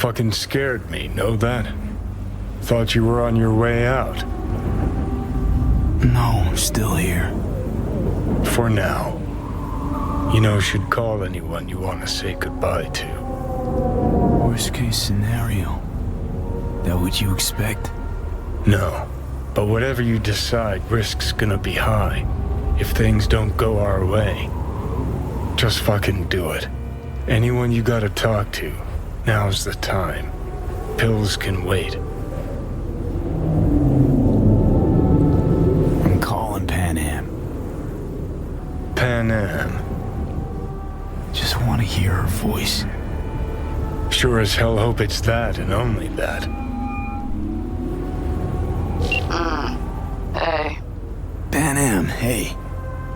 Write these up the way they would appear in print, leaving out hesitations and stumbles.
Fucking scared me, know that? Thought you were on your way out. No, I'm still here. For now. You know, should call anyone you want to say goodbye to. Worst case scenario. That what you expect? No. But whatever you decide, risk's gonna be high. If things don't go our way. Just fucking do it. Anyone you gotta talk to, now's the time. Pills can wait. I'm calling Pan Am. Pan Am. Just want to hear her voice. Sure as hell hope it's that and only that. Hey. Pan Am, hey.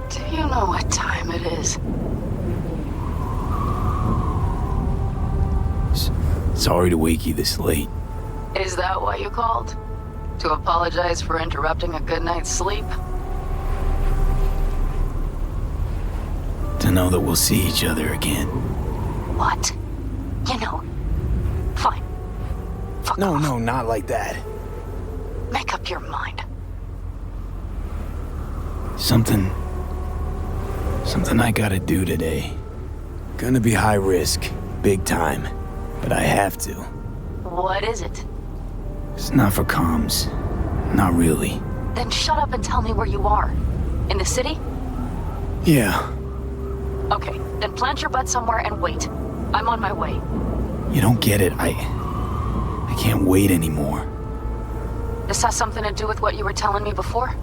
Do you know what time it is? Sorry to wake you this late. Is that why you called? To apologize for interrupting a good night's sleep? To know that we'll see each other again. What? You know. Fine. Fuck No, off. no, not like that. Make up your mind. Something I gotta do today. Gonna be high risk, big time, but I have to. What is it? It's not for comms. Not really. Then shut up and tell me where you are. In the city? Yeah. Okay, then plant your butt somewhere and wait. I'm on my way. You don't get it. I can't wait anymore. This has something to do with what you were telling me before?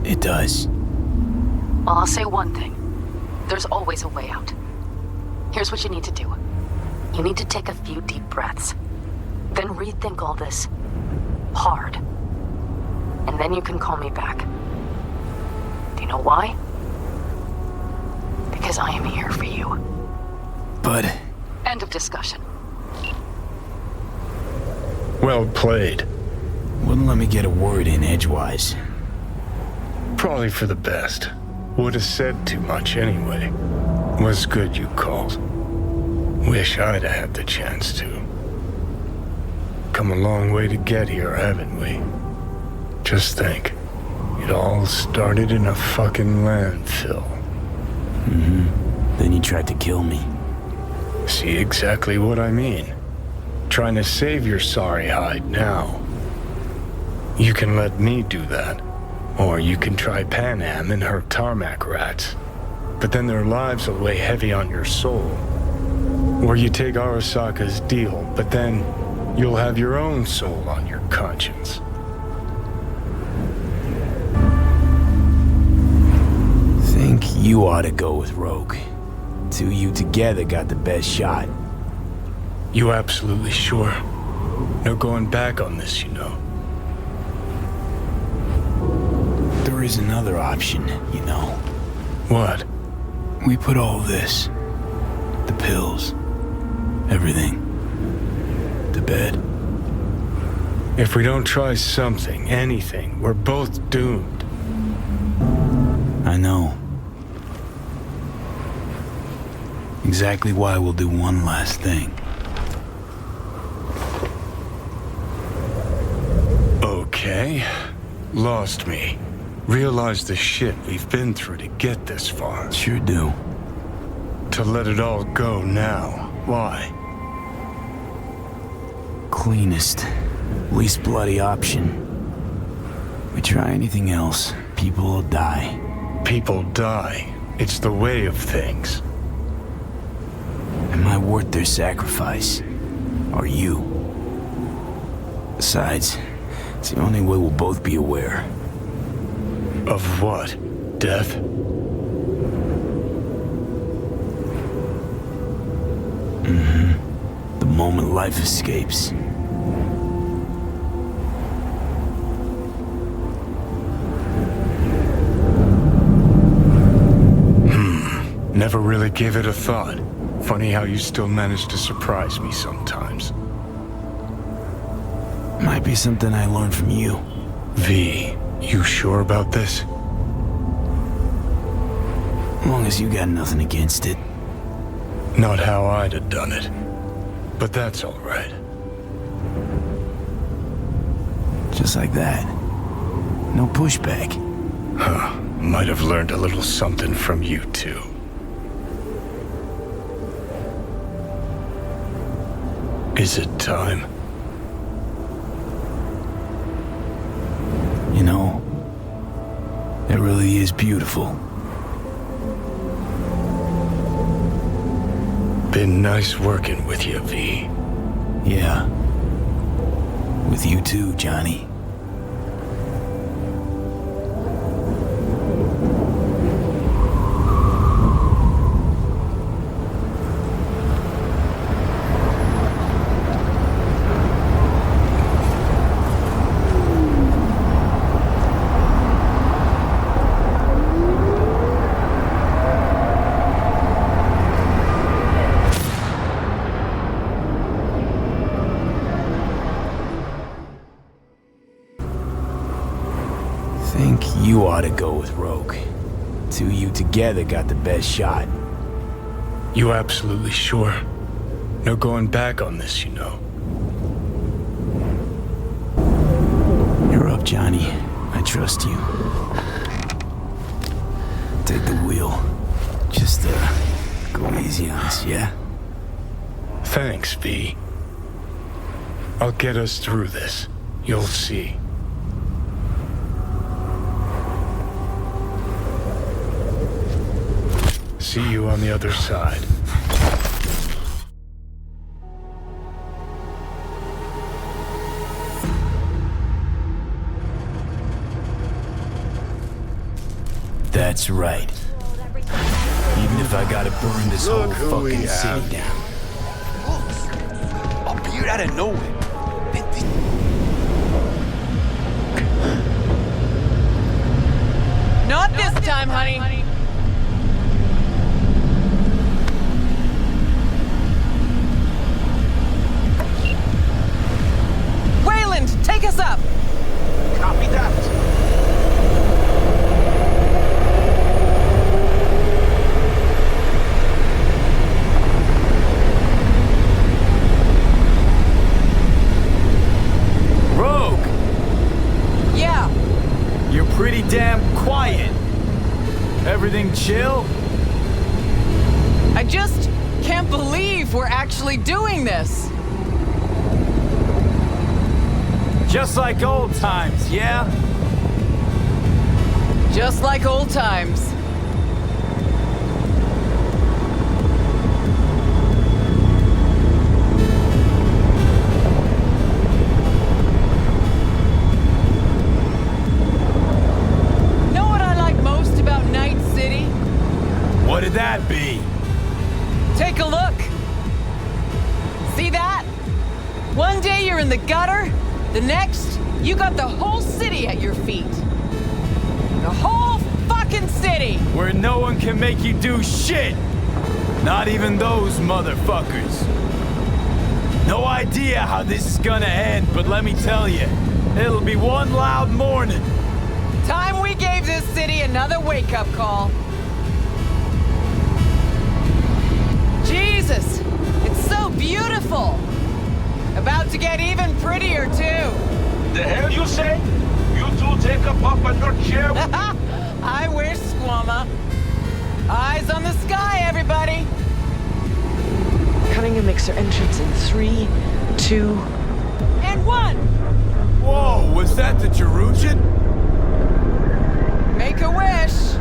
It does. Well, I'll say one thing. There's always a way out. Here's what you need to do. You need to take a few deep breaths. Then rethink all this. Hard. And then you can call me back. Do you know why? Because I am here for you. But... End of discussion. Well played. wouldn't let me get a word in edgewise. Probably for the best. Would have said too much anyway. Was good you called. Wish I'd had the chance to. Come a long way to get here, haven't we? Just think. It all started in a fucking landfill. Mm-hmm. Then you tried to kill me. See exactly what I mean. Trying to save your sorry hide now. You can let me do that. Or you can try Pan Am and her tarmac rats. But then their lives will weigh heavy on your soul. Or you take Arasaka's deal, but then you'll have your own soul on your conscience. Think you ought to go with Rogue. Two you together got the best shot. You absolutely sure? No going back on this, you know. There is another option, you know. What? We put all this, the pills, everything, to bed. If we don't try something, anything, we're both doomed. I know. Exactly why we'll do one last thing. Okay. Lost me. Realized the shit we've been through to get this far. Sure do. To let it all go now. Why? Cleanest, least bloody option. We try anything else, people will die. People die. It's the way of things. Am I worth their sacrifice? Are you? Besides, it's the only way we'll both be aware. Of what? Death? Mm-hmm. The moment life escapes. Never really gave it a thought. Funny how you still manage to surprise me sometimes. Might be something I learned from you. V, you sure about this? As long as you got nothing against it. Not how I'd have done it. But that's all right. Just like that. No pushback. Huh. Might have learned a little something from you too. Is it time? You know, it really is beautiful. Been nice working with you, V. Yeah. With you too, Johnny. Think you ought to go with Rogue. Two of you together got the best shot. You absolutely sure? No going back on this, you know. You're up, Johnny. I trust you. Take the wheel. Just, go easy on us, yeah? Thanks, V. I'll get us through this. You'll see. See you on the other side. That's right. Even if I gotta burn this whole fucking city down. Appeared out of nowhere. Not this time, honey. Wayland, take us up. Copy that. Rogue! Yeah. You're pretty damn quiet. Everything chill? I just can't believe we're actually doing this. Just like old times, yeah? Just like old times. Know what I like most about Night City? What would that be? Take a look. See that? One day you're in the gutter, the next, you got the whole city at your feet. The whole fucking city! Where no one can make you do shit! Not even those motherfuckers. No idea how this is gonna end, but let me tell you, it'll be one loud morning. Time we gave this city another wake-up call. Jesus, it's so beautiful. About to get even prettier, too. The hell you say? You two take a puff on your chair? I wish, Squamma. Eyes on the sky, everybody. Cutting a mixer entrance in 3, 2... And 1. Whoa, was that the Jerusalem? Make a wish.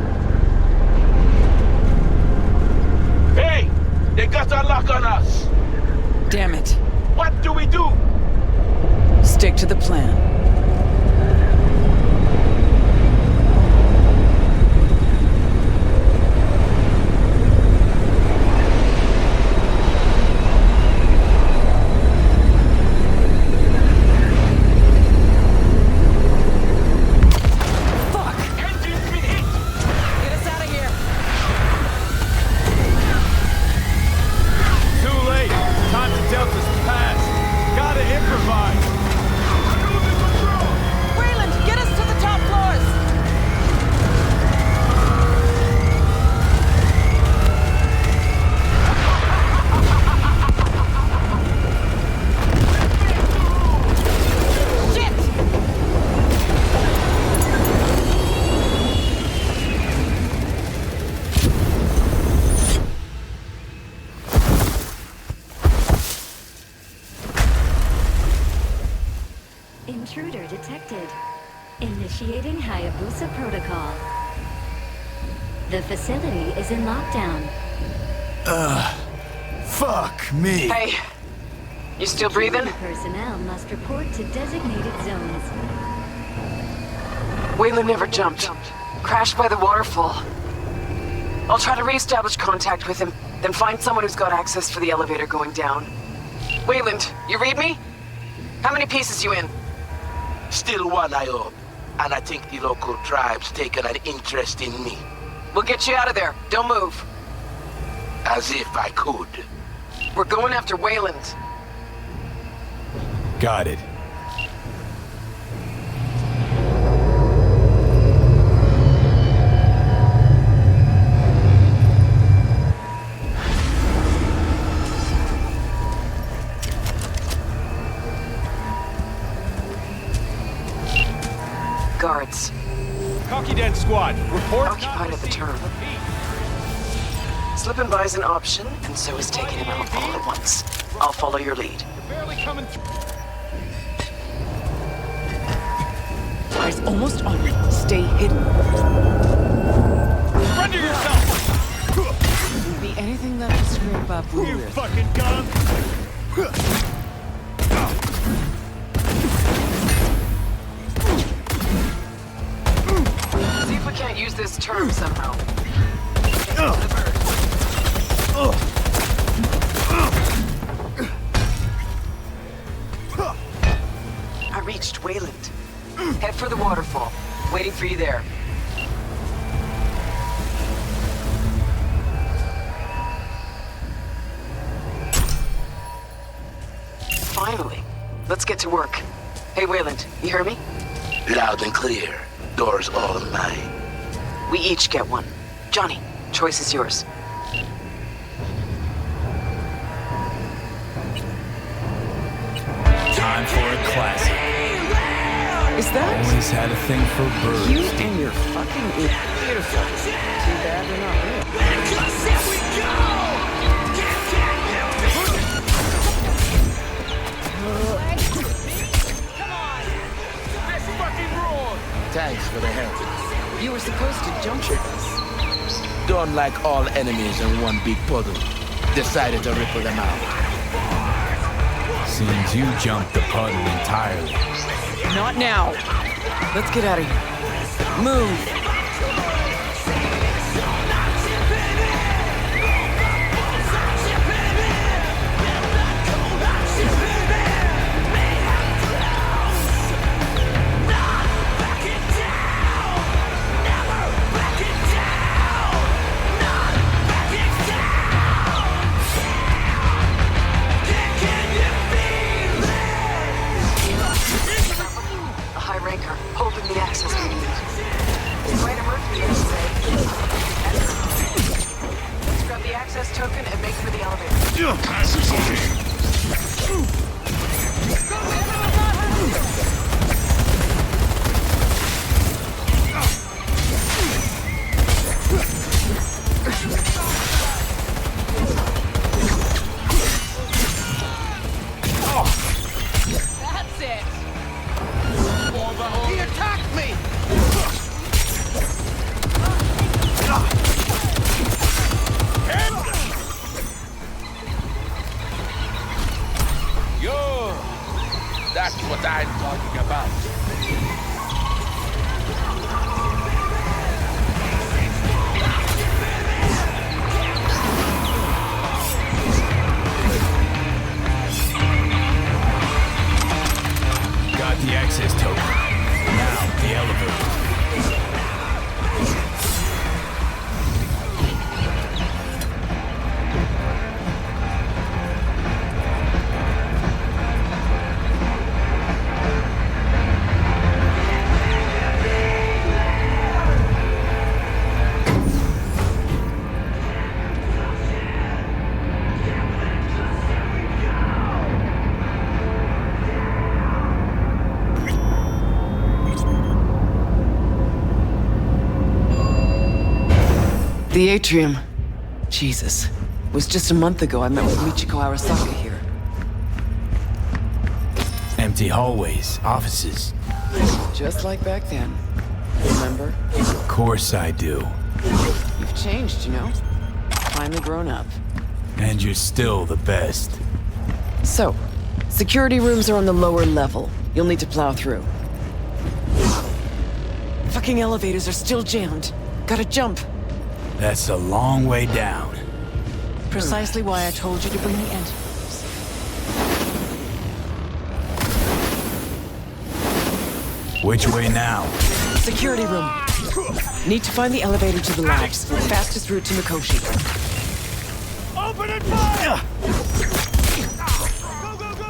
Hey! They got a lock on us! Damn it. What do we do? Stick to the plan. Too late. Time to Delta's past. Gotta improvise. intruder detected. Initiating Hayabusa protocol. The facility is in lockdown. Fuck me. Hey, you still breathing? Personnel must report to designated zones. Wayland never jumped. Crashed by the waterfall. I'll try to re-establish contact with him, then find someone who's got access for the elevator going down. Wayland, you read me? How many pieces you in? Still one, I hope. And I think the local tribe's taken an interest in me. We'll get you out of there. Don't move. As if I could. We're going after Wayland. Got it. Guards. Cocky Den Squad, report. Occupied at the turn. Slipping by is an option, and so is taking him out all at once. I'll follow your lead. Barely coming through. Eyes almost on me. Stay hidden. Render yourself! Won't be anything left to scrape up You with. fucking gun! See if we can't use this term somehow. I reached Wayland. Head for the waterfall. Waiting for you there. Finally. Let's get to work. Hey, Wayland, you hear me? Loud and clear. Doors all mine. We each get one. Johnny, choice is yours. Time for a classic. Is that Always had a thing for birds. you and your fucking beautiful? Too bad they're not real. Thanks for the help. You were supposed to jump with us. Don't like all enemies in one big puddle. Decided to ripple them out. Seems you jumped the puddle entirely. Not now. Let's get out of here. Move. Holding the access we need. Quite a Murphy, I say. Let's grab the access token and make for the elevator. That's it. He attacked me! Yo! That's what I'm talking about. Got the access token. Now, the elevator. The atrium. Jesus. It was just a month ago I met with Michiko Arasaka here. And Empty hallways, offices. Just like back then. Remember? Of course I do. You've changed, you know? Finally grown up. And you're still the best. So, security rooms are on the lower level. You'll need to plow through. Fucking elevators are still jammed. Gotta jump. That's a long way down. Precisely why I told you to bring the antidotes. Which way now? Security room. Need to find the elevator to the labs. Fastest route to Mikoshi. Open and fire! Go, go, go!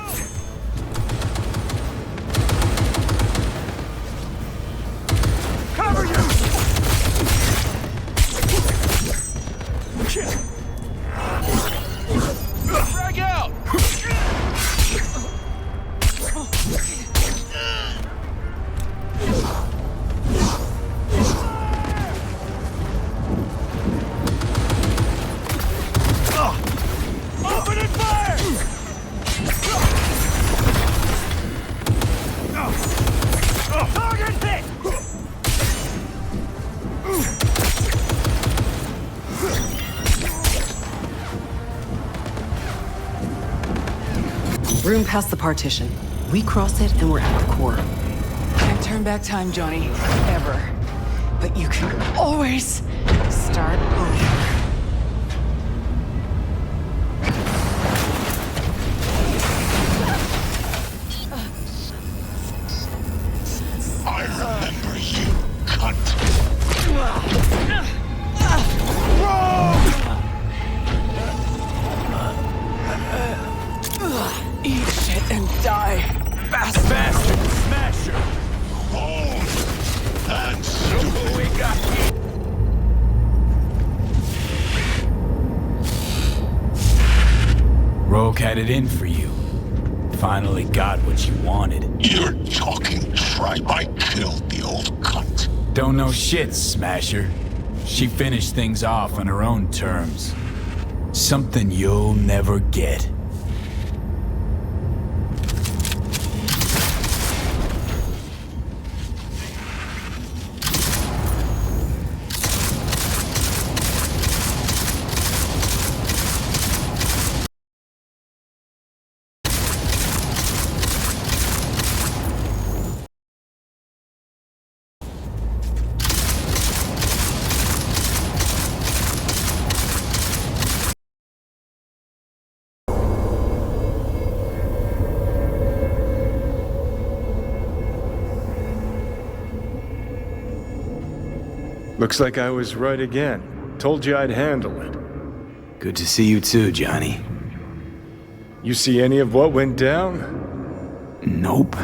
Cover you! Frag out! Open and fire! Target hit! Room past the partition. We cross it and we're at the core. Can't turn back time, Johnny. Ever. But you can always start over. I remember you, cunt. Eat shit and die. Fast, bastard! Smasher! Cold and stupid. We got you! Rogue had it in for you. Finally got what you wanted. You're talking tripe. I killed the old cunt. Don't know shit, Smasher. She finished things off on her own terms. Something you'll never get. Looks like I was right again. Told you I'd handle it. Good to see you too, Johnny. You see any of what went down? Nope.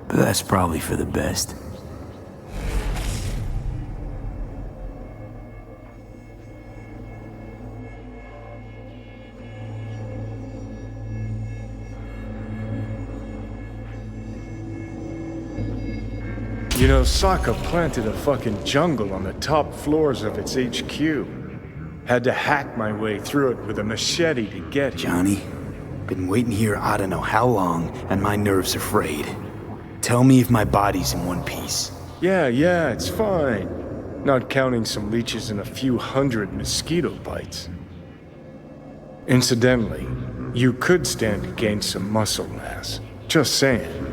But that's probably for the best. You know, Sokka planted a fucking jungle on the top floors of its HQ. Had to hack my way through it with a machete to get here. Johnny, been waiting here I don't know how long, and my nerves are frayed. Tell me if my body's in one piece. Yeah, it's fine. Not counting some leeches and a few hundred mosquito bites. Incidentally, you could stand to gain some muscle mass. Just saying.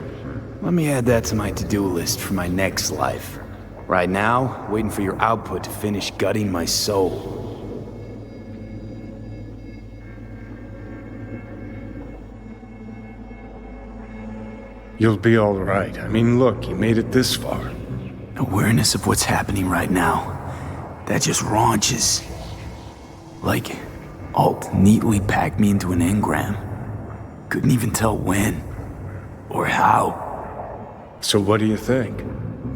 Let me add that to my to-do list for my next life. Right now, waiting for your output to finish gutting my soul. You'll be all right. I mean, look, you made it this far. Awareness of what's happening right now. That just raunches. Like, Alt neatly packed me into an engram. Couldn't even tell when. Or how. So what do you think?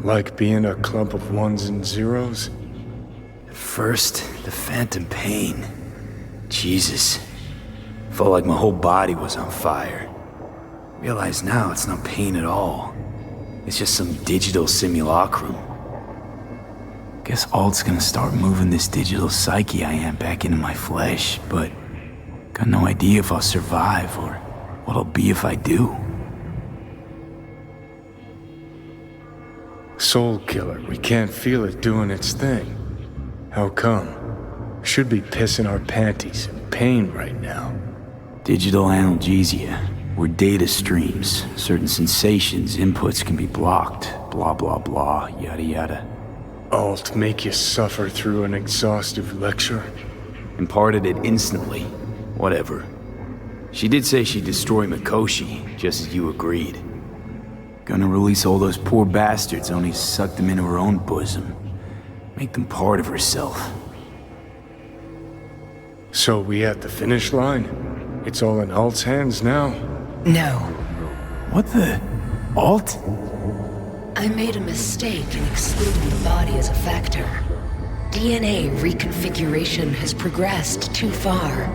Like being a clump of ones and zeros? At first, the phantom pain. Jesus. Felt like my whole body was on fire. Realize now it's not pain at all. It's just some digital simulacrum. Guess Alt's gonna start moving this digital psyche I am back into my flesh, but got no idea if I'll survive or what I'll be if I do. soul killer. We can't feel it doing its thing. How come? Should be pissing our panties in pain right now. Digital analgesia, where data streams, certain sensations, inputs can be blocked. Blah, blah, blah, yada, yada. Alt make you suffer through an exhaustive lecture? Imparted it instantly. Whatever. She did say she'd destroy Mikoshi, just as you agreed. Gonna release all those poor bastards, only suck them into her own bosom. Make them part of herself. So we at the finish line? It's all in Alt's hands now? No. What the? Alt? I made a mistake in excluding the body as a factor. DNA reconfiguration has progressed too far.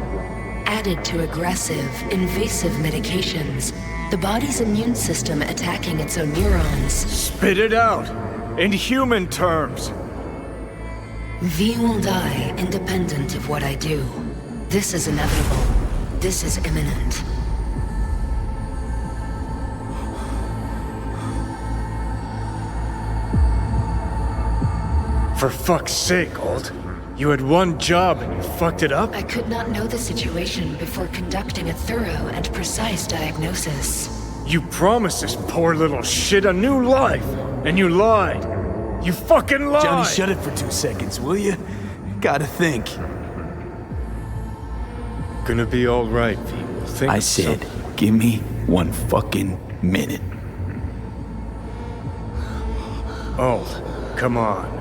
Added to aggressive, invasive medications, the body's immune system attacking its own neurons. Spit it out! In human terms! V will die independent of what I do. This is inevitable. This is imminent. For fuck's sake, Alt. You had one job and you fucked it up? I could not know the situation before conducting a thorough and precise diagnosis. You promised this poor little shit a new life, and you lied. You fucking lied! Johnny, shut it for 2 seconds, will you? Gotta think. Gonna be alright, V. We'll think I of said, something. give me 1 fucking minute. Alt, come on.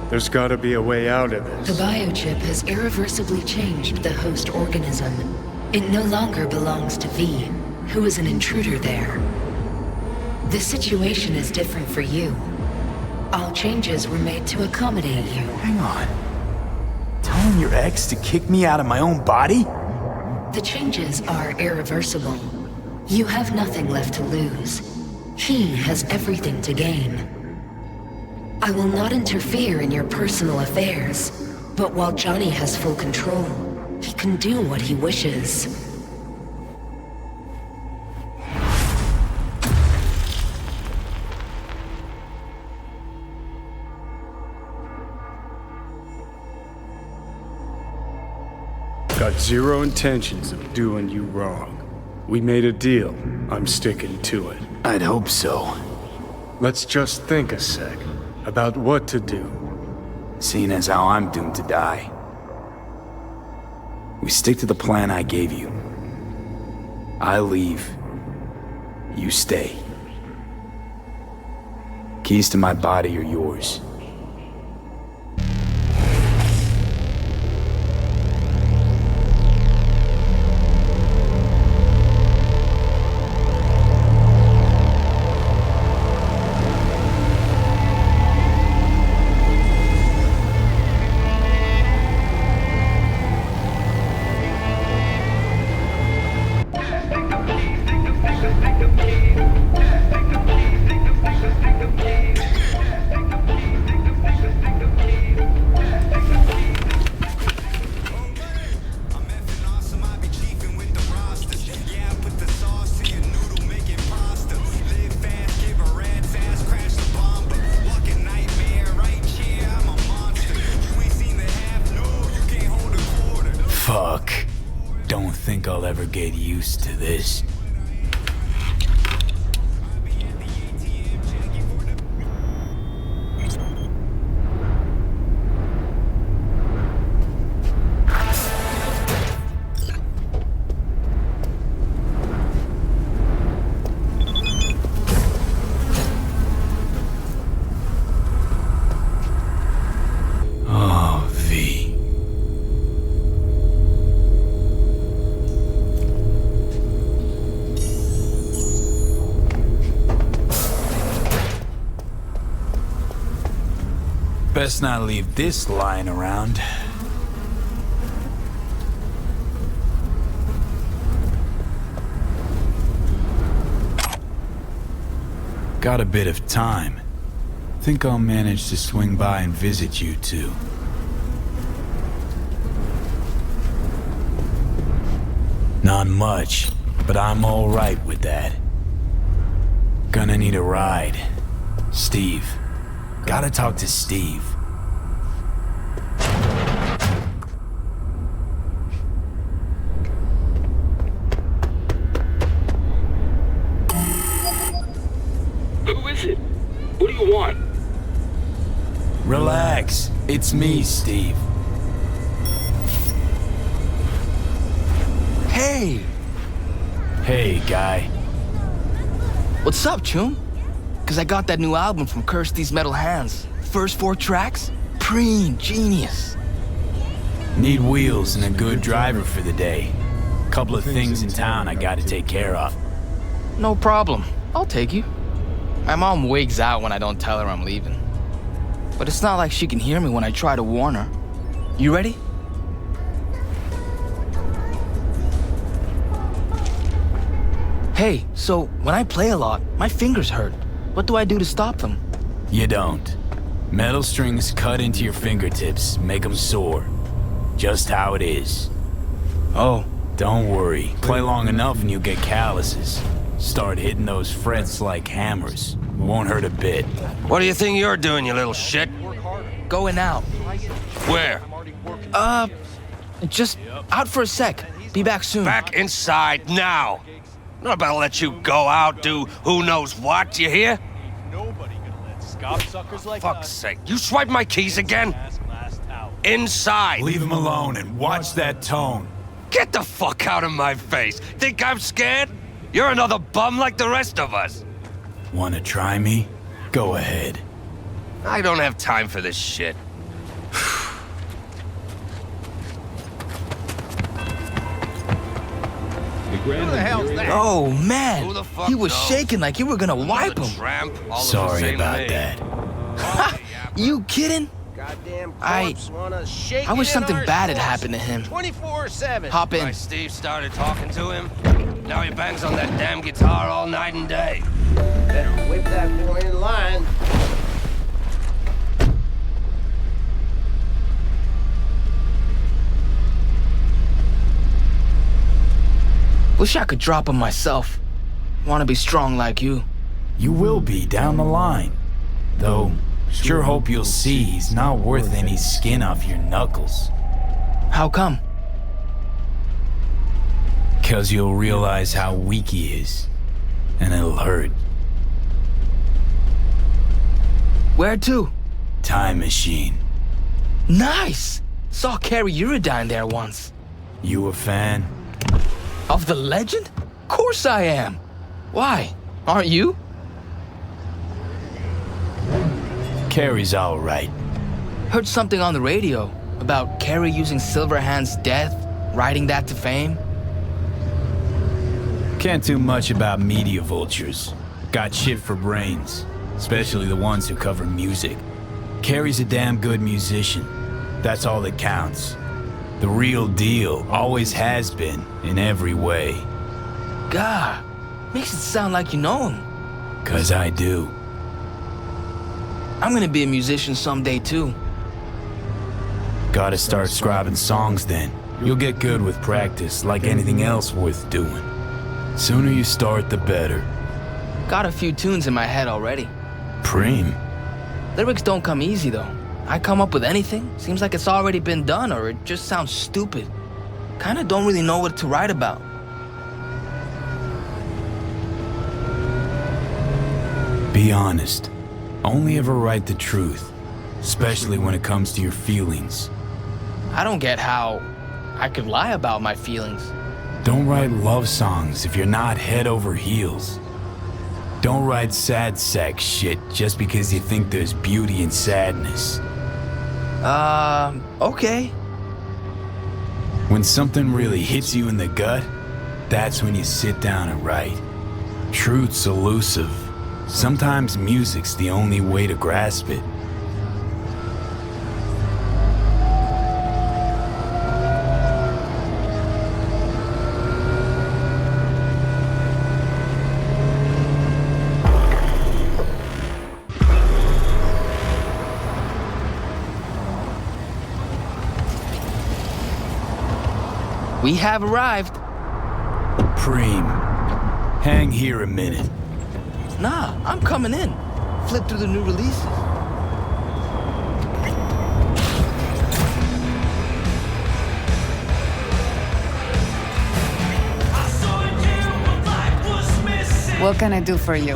There's gotta be a way out of The this. biochip has irreversibly changed the host organism. It no longer belongs to V, who is an intruder there. The situation is different for you. All changes were made to accommodate you. Hang on. Telling your ex to kick me out of my own body? The changes are irreversible. You have nothing left to lose. He has everything to gain. I will not interfere in your personal affairs, but while Johnny has full control, he can do what he wishes. Got zero intentions of doing you wrong. We made a deal. I'm sticking to it. I'd hope so. Let's just think a sec about what to do. Seeing as how I'm doomed to die. We stick to the plan I gave you. I leave. You stay. Keys to my body are yours. Fuck. Don't think I'll ever get used to this. Best not leave this lying around. Got a bit of time. Think I'll manage to swing by and visit you two. Not much, but I'm all right with that. Gonna need a ride. Steve, Gotta talk to Steve. Who is it? What do you want? Relax. It's me, Steve. Hey! Hey, guy. What's up, Chum? Cause I got that new album from Curse These Metal Hands. First 4 tracks? Preen, genius. Need wheels and a good driver for the day. Couple of things in town I gotta take care of. No problem. I'll take you. My mom wigs out when I don't tell her I'm leaving. But it's not like she can hear me when I try to warn her. You ready? Hey, so when I play a lot, my fingers hurt. What do I do to stop them? You don't. Metal strings cut into your fingertips, make them sore. Just how it is. Oh. Don't worry. Play long enough and you'll get calluses. Start hitting those frets like hammers. Won't hurt a bit. What do you think you're doing, you little shit? Going out. Where? Just out for a sec. Be back soon. Back inside now. Not about to let you go out, do who knows what, you hear? Nobody gonna let scop suckers like Fuck's us. sake, you swiped my keys again? Inside. Leave him alone and watch that tone. Get the fuck out of my face. Think I'm scared? You're another bum like the rest of us. Wanna try me? Go ahead. I don't have time for this shit. Who the hell's that? Oh, man. Who the fuck He was knows? shaking like you were gonna wipe him. Tramp, all of the Sorry same about to me. that. Ha! You kidding? Goddamn I wish something bad had happened to him. 24/7. Hop in. Right, Steve started talking to him. Now he bangs on that damn guitar all night and day. Better whip that boy in line. Wish I could drop him myself. Wanna be strong like you. You will be down the line. Though, sure hope you'll see he's not worth any skin off your knuckles. How come? 'Cause you'll realize how weak he is. And it'll hurt. Where to? Time machine. Nice! Saw Carrie Uridine there once. You a fan? Of the legend? Course I am. Why? Aren't you? Carrie's alright. Heard something on the radio about Carrie using Silverhand's death, riding that to fame. Can't do much about media vultures. Got shit for brains, especially the ones who cover music. Carrie's a damn good musician. That's all that counts. The real deal, always has been, in every way. God, makes it sound like you know him. 'Cause I do. I'm gonna be a musician someday too. Gotta start scribing songs then. You'll get good with practice, like anything else worth doing. Sooner you start, the better. Got a few tunes in my head already. Preem. Lyrics don't come easy though. I come up with anything, seems like it's already been done or it just sounds stupid. Kinda don't really know what to write about. Be honest. Only ever write the truth, especially when it comes to your feelings. I don't get how I could lie about my feelings. Don't write love songs if you're not head over heels. Don't write sad sack shit just because you think there's beauty in sadness. Okay. When something really hits you in the gut, that's when you sit down and write. Truth's elusive. Sometimes music's the only way to grasp it. We have arrived. Preem, hang here a minute. Nah, I'm coming in. Flip through the new releases. What can I do for you?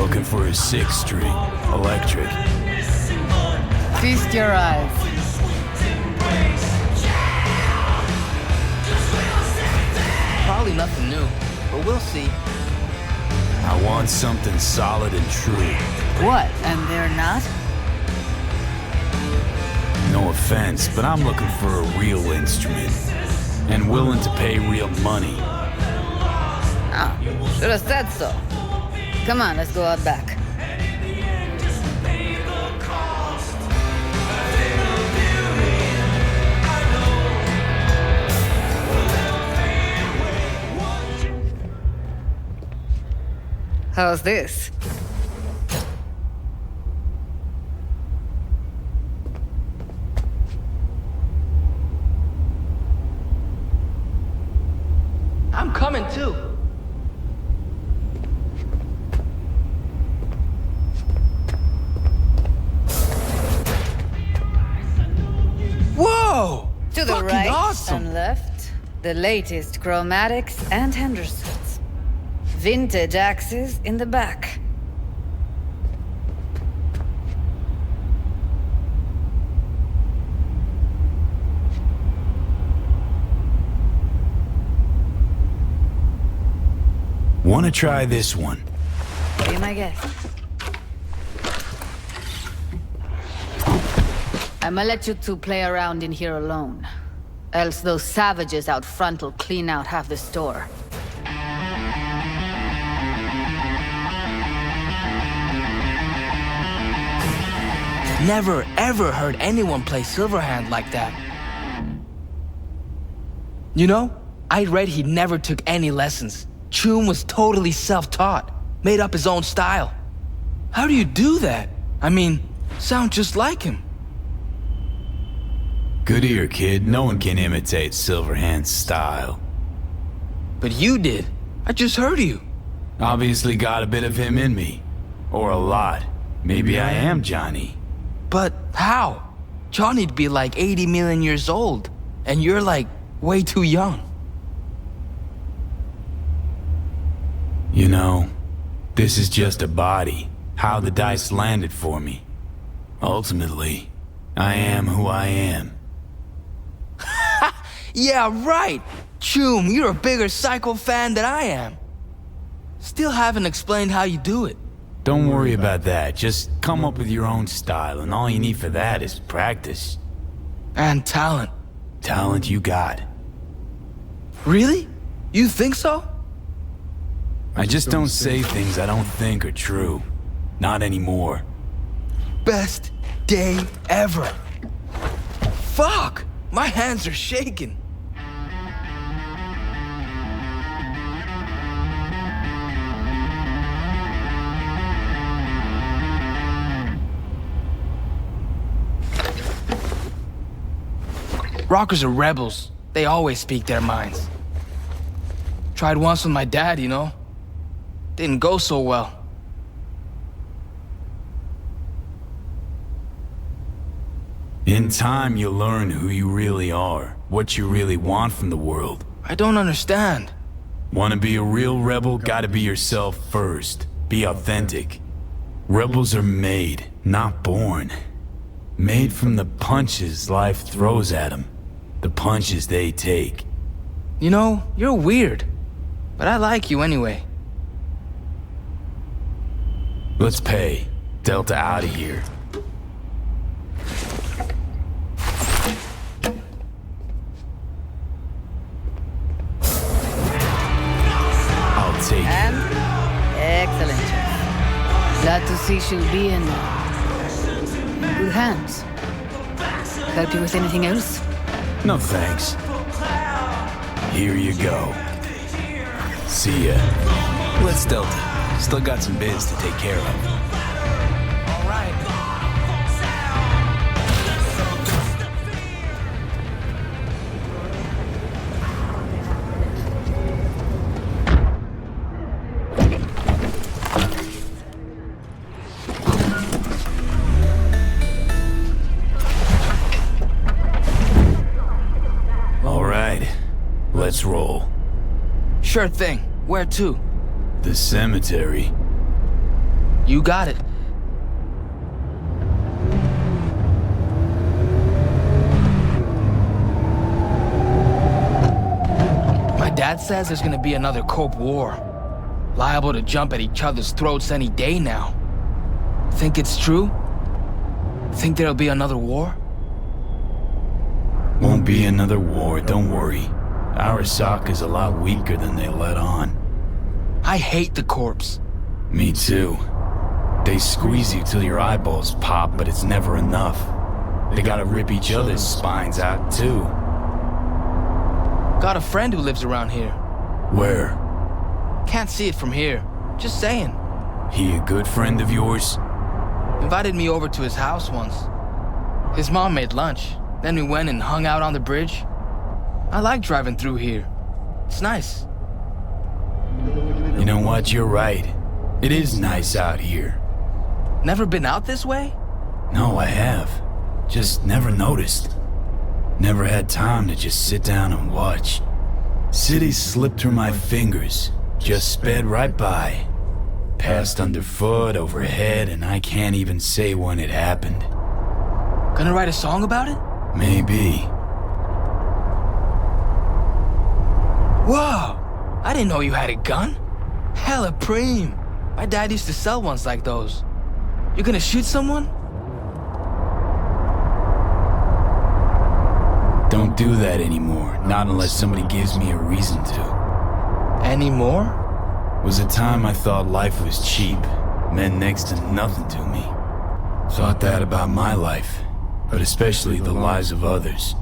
Looking for a 6-string, electric. Feast your eyes. Probably nothing new, but we'll see. I want something solid and true. What, and they're not? No offense, but I'm looking for a real instrument. And willing to pay real money. Ah, should have said so. Come on, let's go out back. How's this? I'm coming too. Whoa! To the Fucking right awesome. and left, the latest chromatics and Hendersons. Vintage axes in the back. Wanna try this one? Be my guest. I'ma let you two play around in here alone. Else those savages out front will clean out half the store. Never ever heard anyone play Silverhand like that. You know, I read he never took any lessons. Choom was totally self-taught, made up his own style. How do you do that? I mean, sound just like him. Good ear, kid. No one can imitate Silverhand's style. But you did. I just heard you. Obviously got a bit of him in me. Or a lot. Maybe I am Johnny. But how? Johnny'd be like 80 million years old, and you're like way too young. You know, this is just a body. How the dice landed for me. Ultimately, I am who I am. Yeah, right! Choom, you're a bigger Psycho fan than I am. Still haven't explained how you do it. Don't worry about that. Just come up with your own style, and all you need for that is practice. And talent. Talent you got. Really? You think so? I just don't say things I don't think are true. Not anymore. Best day ever. Fuck! My hands are shaking. Rockers are rebels. They always speak their minds. Tried once with my dad, you know? Didn't go so well. In time, you'll learn who you really are, what you really want from the world. I don't understand. Want to be a real rebel, gotta be yourself first. Be authentic. Rebels are made, not born. Made from the punches life throws at them. The punches they take. You know, you're weird. But I like you anyway. Let's pay. Delta out of here. I'll take it. And? Excellent. Glad to see she'll be in good hands. Help you with anything else? No thanks. Here you go. See ya. Let's Delta. Still got some biz to take care of. All right. All right. Let's roll. Sure thing. Where to? The cemetery. You got it. My dad says there's gonna be another corp war. Liable to jump at each other's throats any day now. Think it's true? Think there'll be another war? Won't be another war, don't worry. Arasaka's a lot weaker than they let on. I hate the corpse. Me too. They squeeze you till your eyeballs pop, but it's never enough. They gotta rip each other's spines out too. Got a friend who lives around here. Where? Can't see it from here. Just saying. He a good friend of yours? Invited me over to his house once. His mom made lunch. Then we went and hung out on the bridge. I like driving through here. It's nice. You know what, you're right. It is nice out here. Never been out this way? No, I have. Just never noticed. Never had time to just sit down and watch. City slipped through my fingers. Just sped right by. Passed underfoot, overhead, and I can't even say when it happened. Gonna write a song about it? Maybe. Whoa! I didn't know you had a gun. Hella preem. My dad used to sell ones like those. You gonna shoot someone? Don't do that anymore. Not unless somebody gives me a reason to. Anymore? Was a time I thought life was cheap. Meant next to nothing to me. Thought that about my life. But especially the lives of others.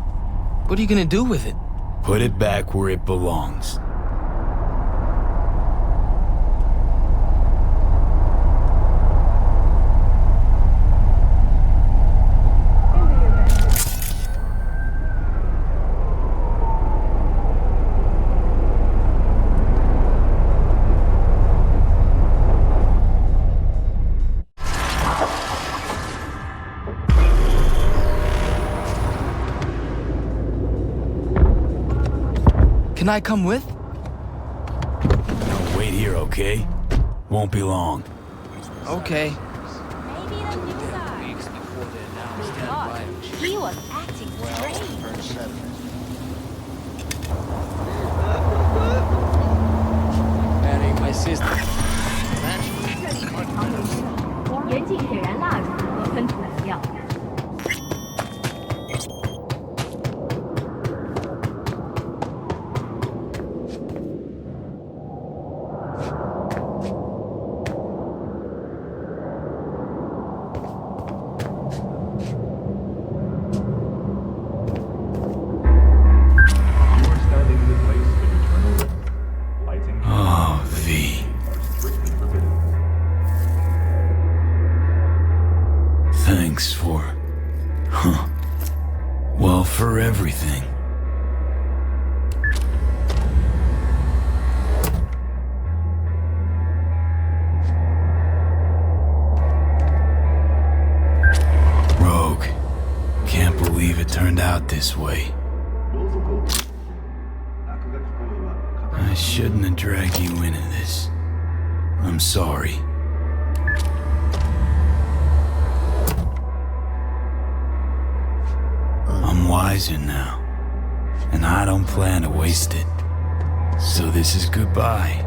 What are you gonna do with it? Put it back where it belongs. Can I come with? No, wait here, okay? Won't be long. Okay. Maybe the new guy. Weeks before they announced that He was acting strange. Marrying my sister. 严禁点燃蜡烛和喷出燃料。 Thanks for... Well, for everything. Rogue. Can't believe it turned out this way. I shouldn't have dragged you into this. I'm sorry. I'm wiser now, and I don't plan to waste it. So this is goodbye.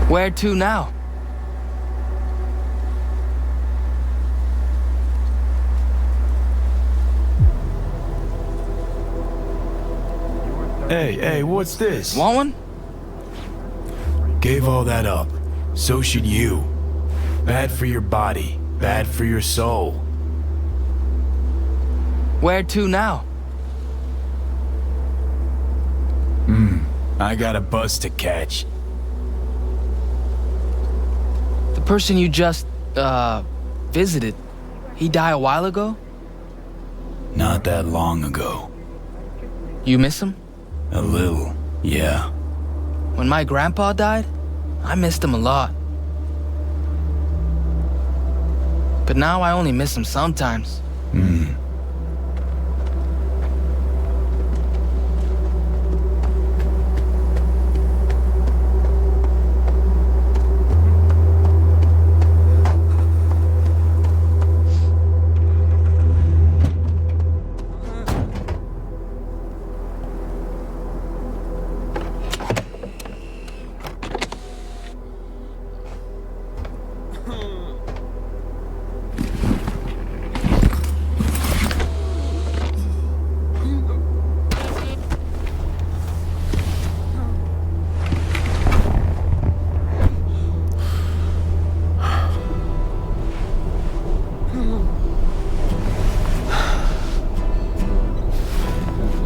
Where to now? Hey, what's this? Want one? Gave all that up. So should you. Bad for your body, bad for your soul. Where to now? I got a bus to catch. The person you just, visited, he died a while ago? Not that long ago. You miss him? A little, yeah. When my grandpa died, I missed him a lot. But now I only miss him sometimes.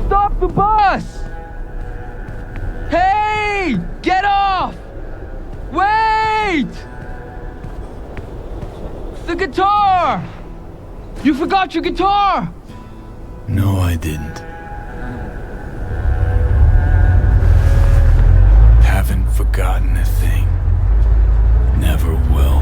Stop the bus! Hey! Get off! Wait! The guitar! You forgot your guitar! No, I didn't. Haven't forgotten a thing. Never will.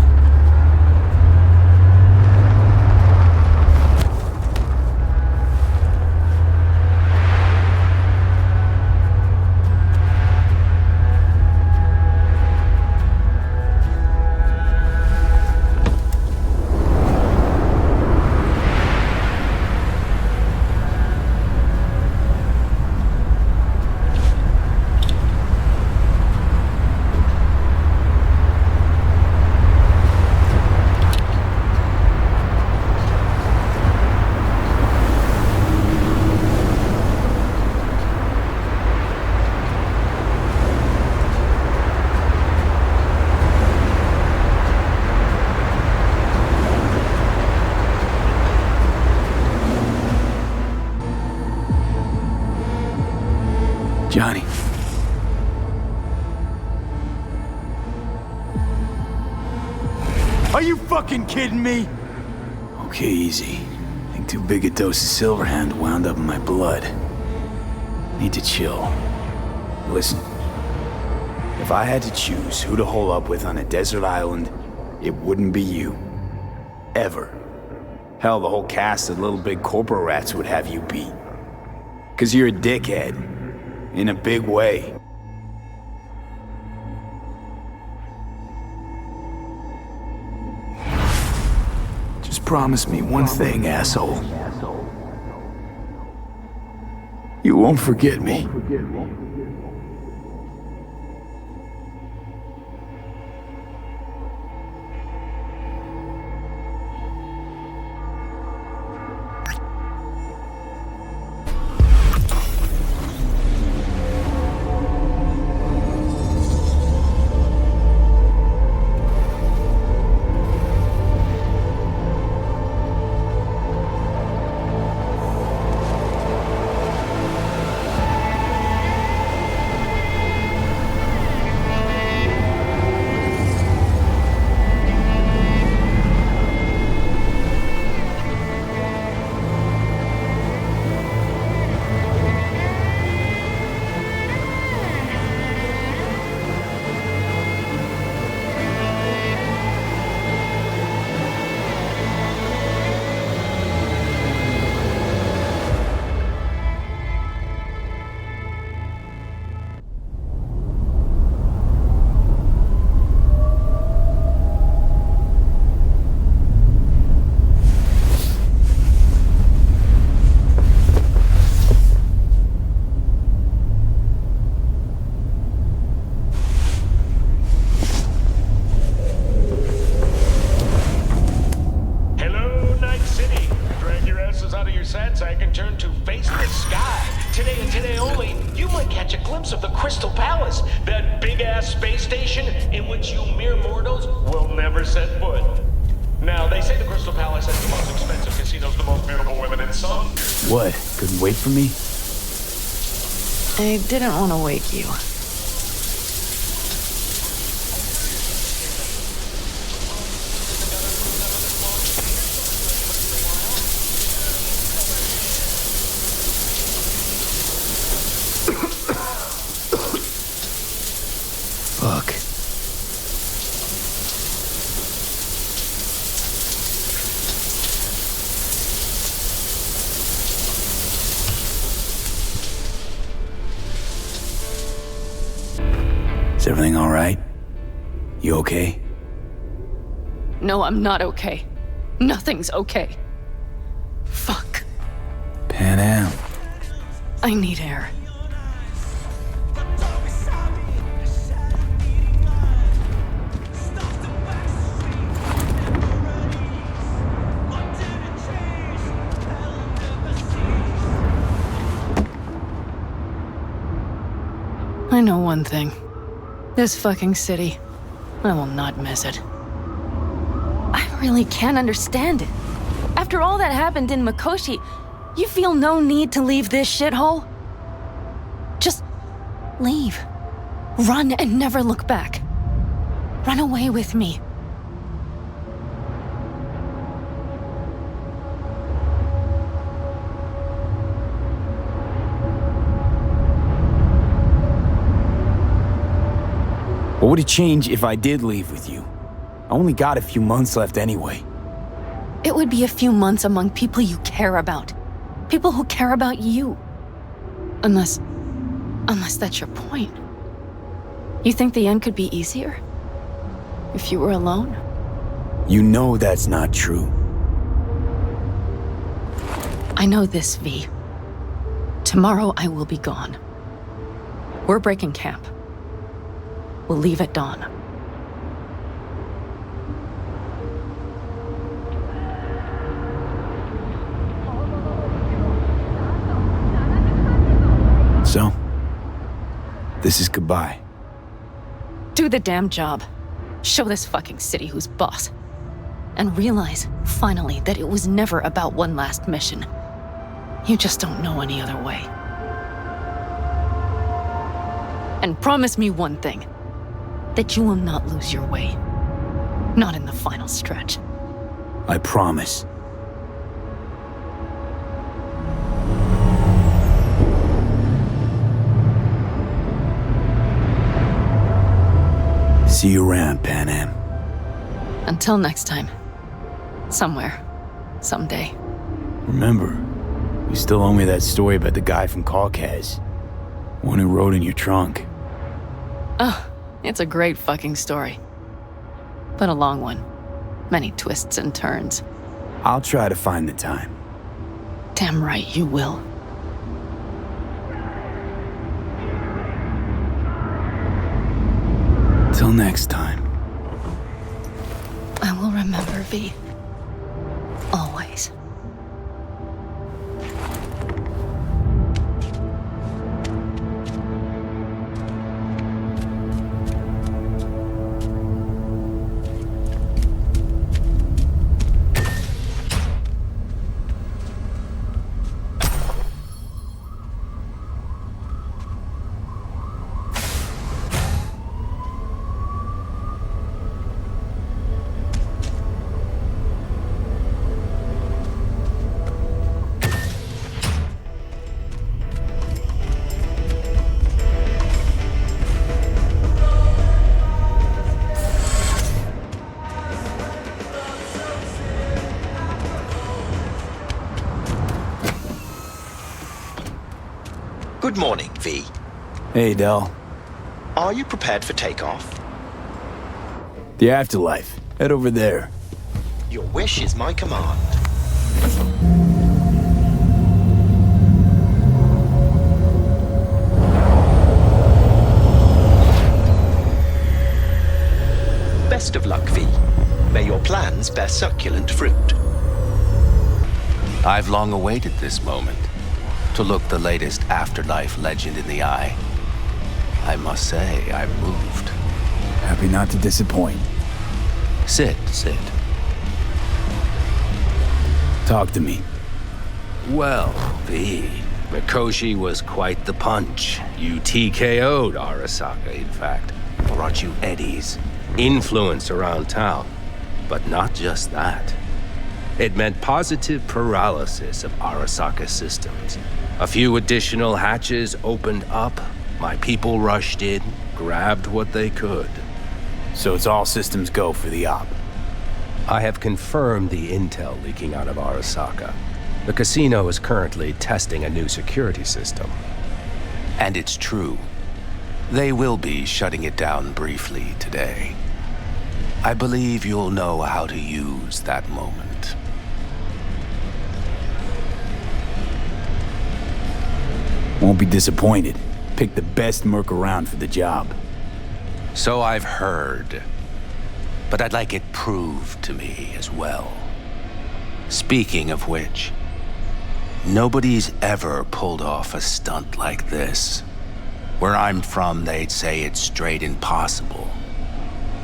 Johnny. Are you fucking kidding me? Okay, easy. I think too big a dose of Silverhand wound up in my blood. Need to chill. Listen. If I had to choose who to hole up with on a desert island, it wouldn't be you. Ever. Hell, the whole cast of Little Big Corporal Rats would have you beat. 'Cause you're a dickhead. In a big way. Just promise me one thing, asshole. You won't forget me. What? Couldn't wait for me? I didn't want to wake you. Is everything all right? You okay? No, I'm not okay. Nothing's okay. Fuck. Pan Am. I need air. I know one thing. This fucking city, I will not miss it. I really can't understand it. After all that happened in Mikoshi, you feel no need to leave this shithole? Just leave. Run and never look back. Run away with me. What would it change if I did leave with you? I only got a few months left anyway. It would be a few months among people you care about. People who care about you. Unless that's your point. You think the end could be easier? If you were alone? You know that's not true. I know this, V. Tomorrow I will be gone. We're breaking camp. We'll leave at dawn. So, this is goodbye. Do the damn job. Show this fucking city who's boss. And realize, finally, that it was never about one last mission. You just don't know any other way. And promise me one thing. That you will not lose your way. Not in the final stretch. I promise. See you around, Pan Am. Until next time. Somewhere. Someday. Remember, you still owe me that story about the guy from Caucas. One who rode in your trunk. Oh, it's a great fucking story. But a long one. Many twists and turns. I'll try to find the time. Damn right you will. Till next time. I will remember, V. Always. Good morning, V. Hey, Del. Are you prepared for takeoff? The afterlife. Head over there. Your wish is my command. Best of luck, V. May your plans bear succulent fruit. I've long awaited this moment. To look the latest afterlife legend in the eye. I must say, I'm moved. Happy not to disappoint. Sit. Talk to me. Well, V, Mikoshi was quite the punch. You TKO'd Arasaka, in fact. Brought you eddies, influence around town. But not just that. It meant positive paralysis of Arasaka's systems. A few additional hatches opened up. My people rushed in, grabbed what they could. So it's all systems go for the op. I have confirmed the intel leaking out of Arasaka. The casino is currently testing a new security system. And it's true. They will be shutting it down briefly today. I believe you'll know how to use that moment. Won't be disappointed. Pick the best merc around for the job. So I've heard. But I'd like it proved to me as well. Speaking of which, nobody's ever pulled off a stunt like this. Where I'm from, they'd say it's straight impossible.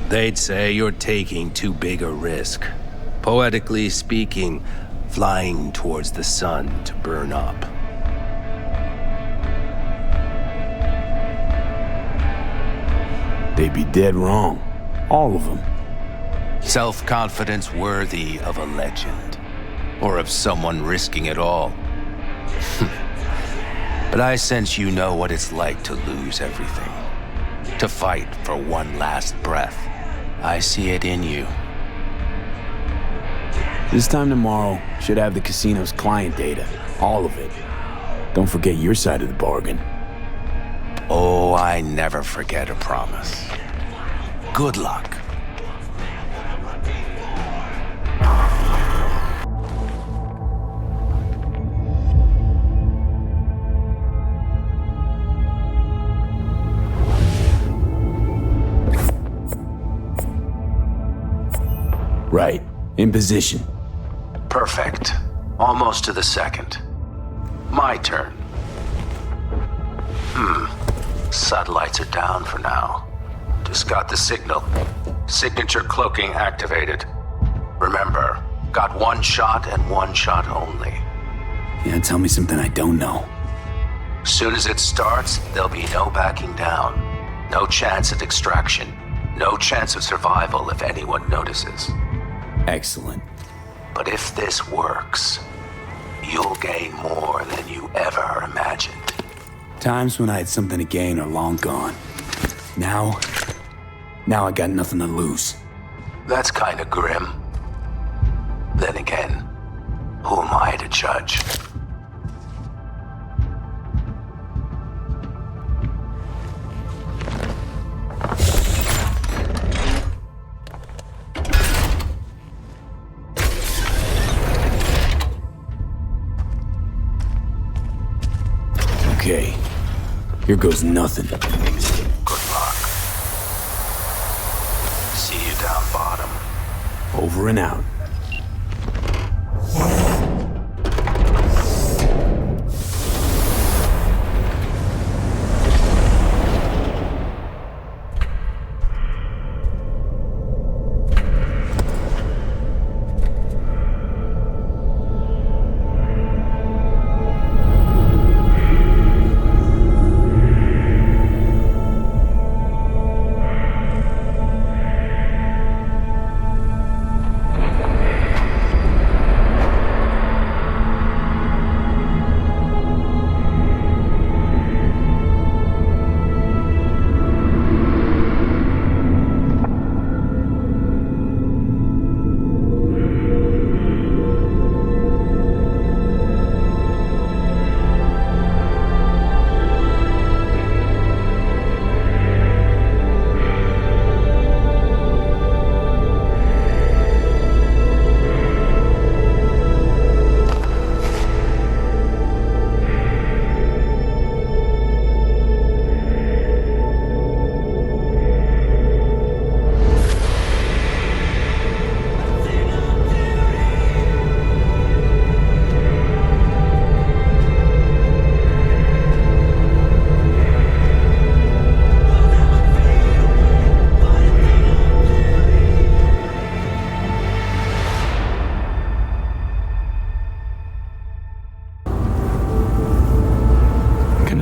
They'd say you're taking too big a risk. Poetically speaking, flying towards the sun to burn up. They'd be dead wrong. All of them. Self-confidence worthy of a legend. Or of someone risking it all. But I sense you know what it's like to lose everything. To fight for one last breath. I see it in you. This time tomorrow, should have the casino's client data. All of it. Don't forget your side of the bargain. Oh, I never forget a promise. Good luck. Right. In position. Perfect. Almost to the second. My turn. Satellites are down for now. Just got the signal. Signature cloaking activated. Remember, got one shot and one shot only. Yeah, tell me something I don't know. Soon as it starts, there'll be no backing down. No chance at extraction. No chance of survival if anyone notices. Excellent. But if this works, you'll gain more than you ever imagined. Times when I had something to gain are long gone. Now I got nothing to lose. That's kind of grim. Then again, who am I to judge? Okay, here goes nothing. Good luck. See you down bottom. Over and out.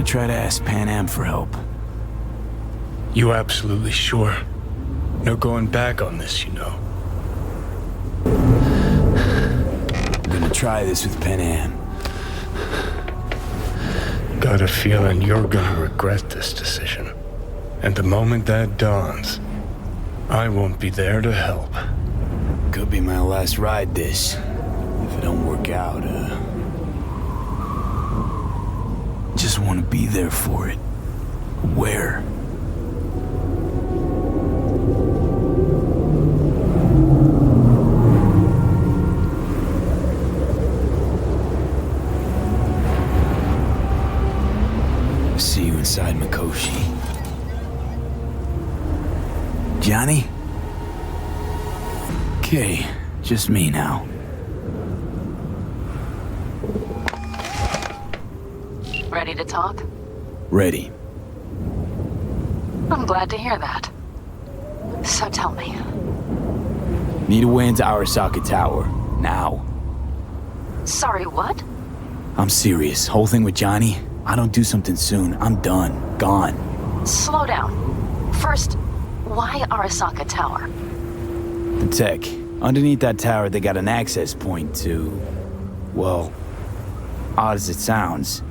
Try to ask Pan Am for help. You absolutely sure? No going back on this, you know. I'm gonna try this with Pan Am. Got a feeling you're gonna regret this decision. And the moment that dawns, I won't be there to help. Could be my last ride this. If it don't work out, just want to be there for it. Where? see you inside Mikoshi. Johnny? Okay, just me now. Ready to talk? Ready. I'm glad to hear that. So tell me. Need a way into Arasaka Tower. Now. Sorry, what? I'm serious. Whole thing with Johnny, I don't do something soon, I'm done. Gone. Slow down. First, why Arasaka Tower? The tech. Underneath that tower, they got an access point to... well, odd as it sounds,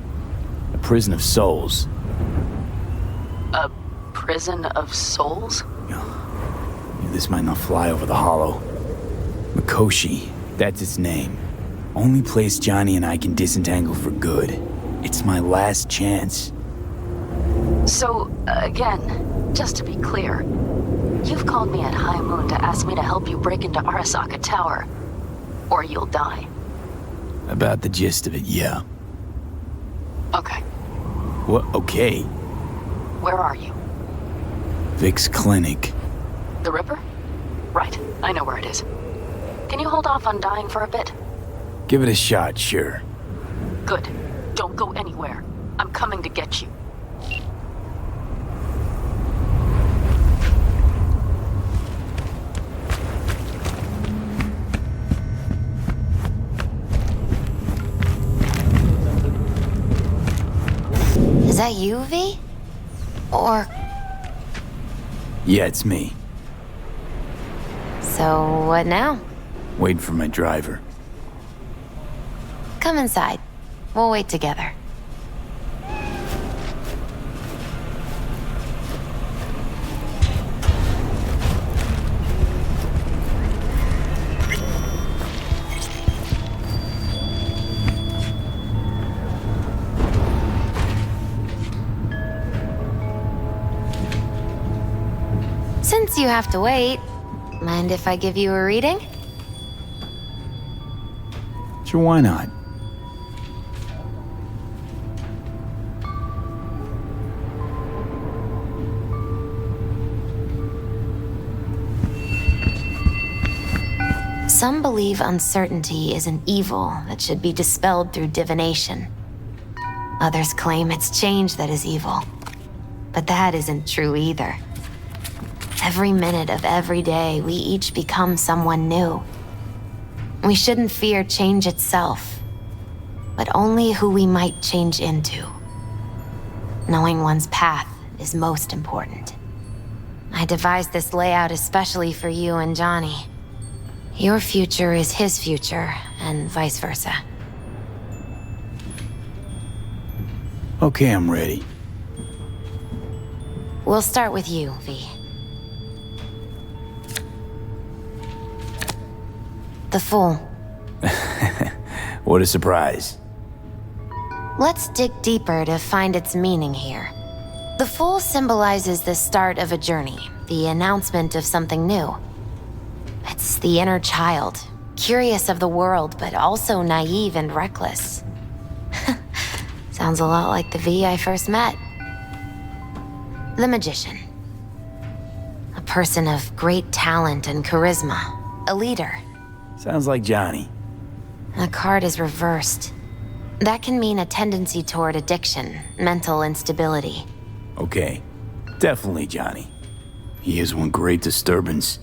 a prison of souls. A prison of souls? This might not fly over the hollow. Mikoshi, that's its name. Only place Johnny and I can disentangle for good. It's my last chance. So, again, just to be clear, you've called me at High Moon to ask me to help you break into Arasaka Tower, or you'll die. About the gist of it, yeah. Okay. What? Okay. Where are you? Vic's clinic. The Ripper? Right, I know where it is. Can you hold off on dying for a bit? Give it a shot, sure. Good. Don't go anywhere. I'm coming to get you. Is that you, V? Or... Yeah, it's me. So, what now? Waiting for my driver. Come inside. We'll wait together. Since you have to wait, mind if I give you a reading? Sure, why not? Some believe uncertainty is an evil that should be dispelled through divination. Others claim it's change that is evil. But that isn't true either. Every minute of every day, we each become someone new. We shouldn't fear change itself, but only who we might change into. Knowing one's path is most important. I devised this layout especially for you and Johnny. Your future is his future, and vice versa. Okay, I'm ready. We'll start with you, V. The Fool. What a surprise. Let's dig deeper to find its meaning here. The Fool symbolizes the start of a journey, the announcement of something new. It's the inner child, curious of the world, but also naive and reckless. Sounds a lot like the V I first met. The Magician. A person of great talent and charisma. A leader. Sounds like Johnny. The card is reversed. That can mean a tendency toward addiction, mental instability. Okay, definitely Johnny. He is one great disturbance.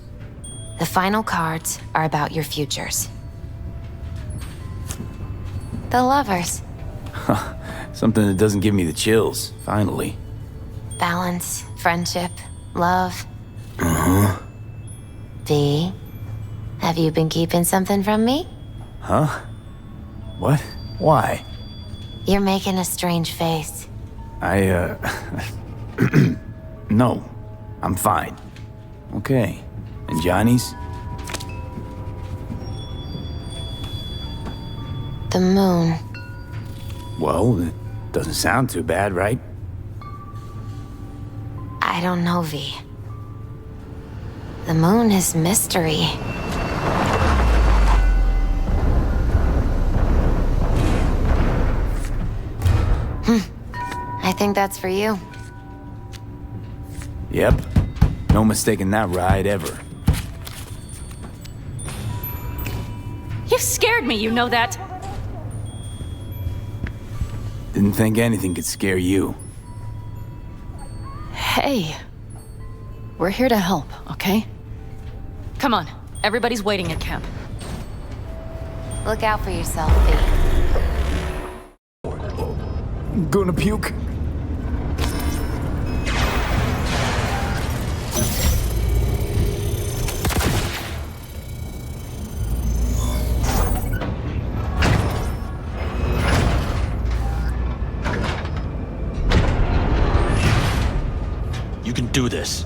The final cards are about your futures. The Lovers. Something that doesn't give me the chills, finally. Balance, friendship, love. Uh-huh. V, have you been keeping something from me? Huh? What? Why? You're making a strange face. No, I'm fine. Okay. And Johnny's? The moon. Well, it doesn't sound too bad, right? I don't know, V. The moon is mystery. I think that's for you. Yep. No mistaking that ride ever. You scared me, you know that? Didn't think anything could scare you. Hey. We're here to help, okay? Come on. Everybody's waiting at camp. Look out for yourself, V. Gonna puke? You can do this.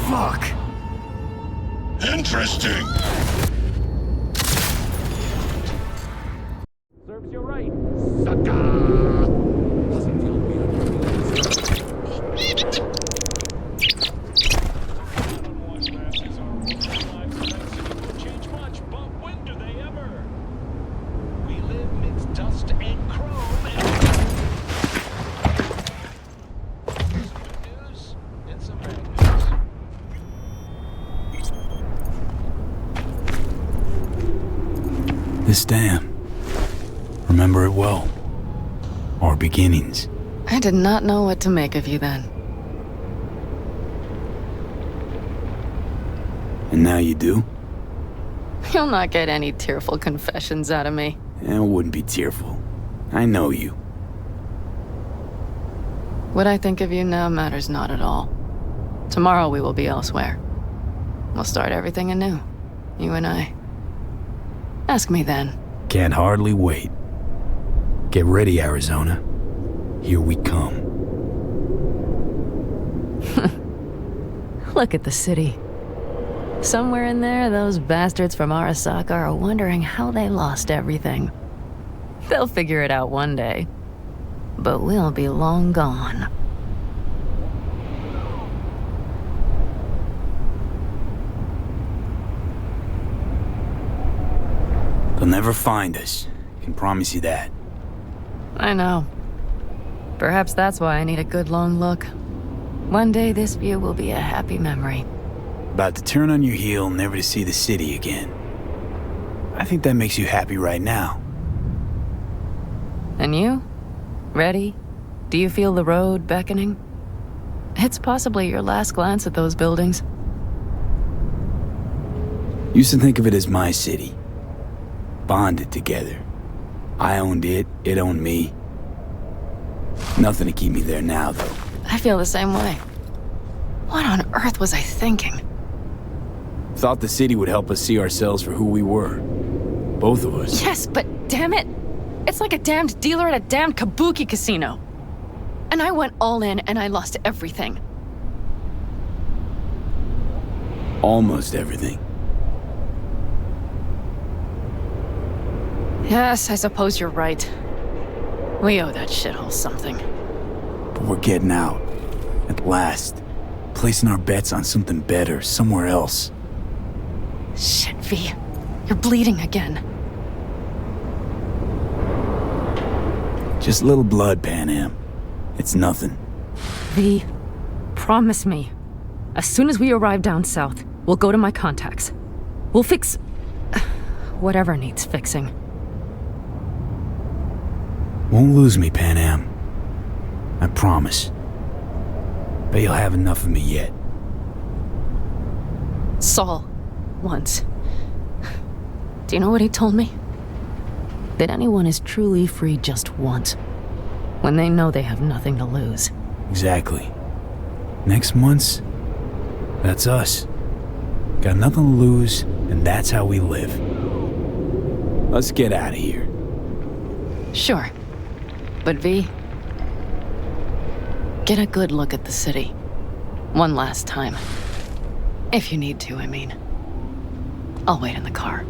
Fuck. Interesting. Serves you right. This dam. Remember it well. Our beginnings. I did not know what to make of you then. And now you do? You'll not get any tearful confessions out of me. It wouldn't be tearful. I know you. What I think of you now matters not at all. Tomorrow we will be elsewhere. We'll start everything anew. You and I. Ask me then. Can't hardly wait. Get ready, Arizona. Here we come. Look at the city. Somewhere in there, those bastards from Arasaka are wondering how they lost everything. They'll figure it out one day. But we'll be long gone. They'll never find us. I can promise you that. I know. Perhaps that's why I need a good long look. One day this view will be a happy memory. About to turn on your heel, never to see the city again. I think that makes you happy right now. And you? Ready? Do you feel the road beckoning? It's possibly your last glance at those buildings. Used to think of it as my city. Bonded together. I owned it, it owned me. Nothing to keep me there now, though. I feel the same way. What on earth was I thinking? Thought the city would help us see ourselves for who we were. Both of us. Yes, but damn it! It's like a damned dealer at a damned kabuki casino. And I went all in and I lost everything. Almost everything. Yes, I suppose you're right. We owe that shithole something. But we're getting out. At last. Placing our bets on something better, somewhere else. Shit, V. You're bleeding again. Just a little blood, Pan Am. It's nothing. V, promise me. As soon as we arrive down south, we'll go to my contacts. We'll fix... whatever needs fixing. Won't lose me, Pan Am. I promise. Bet you'll have enough of me yet. Saul, once. Do you know what he told me? That anyone is truly free just once. When they know they have nothing to lose. Exactly. Next month's, that's us. Got nothing to lose, and that's how we live. Let's get out of here. Sure. But V, get a good look at the city. One last time. If you need to, I mean. I'll wait in the car.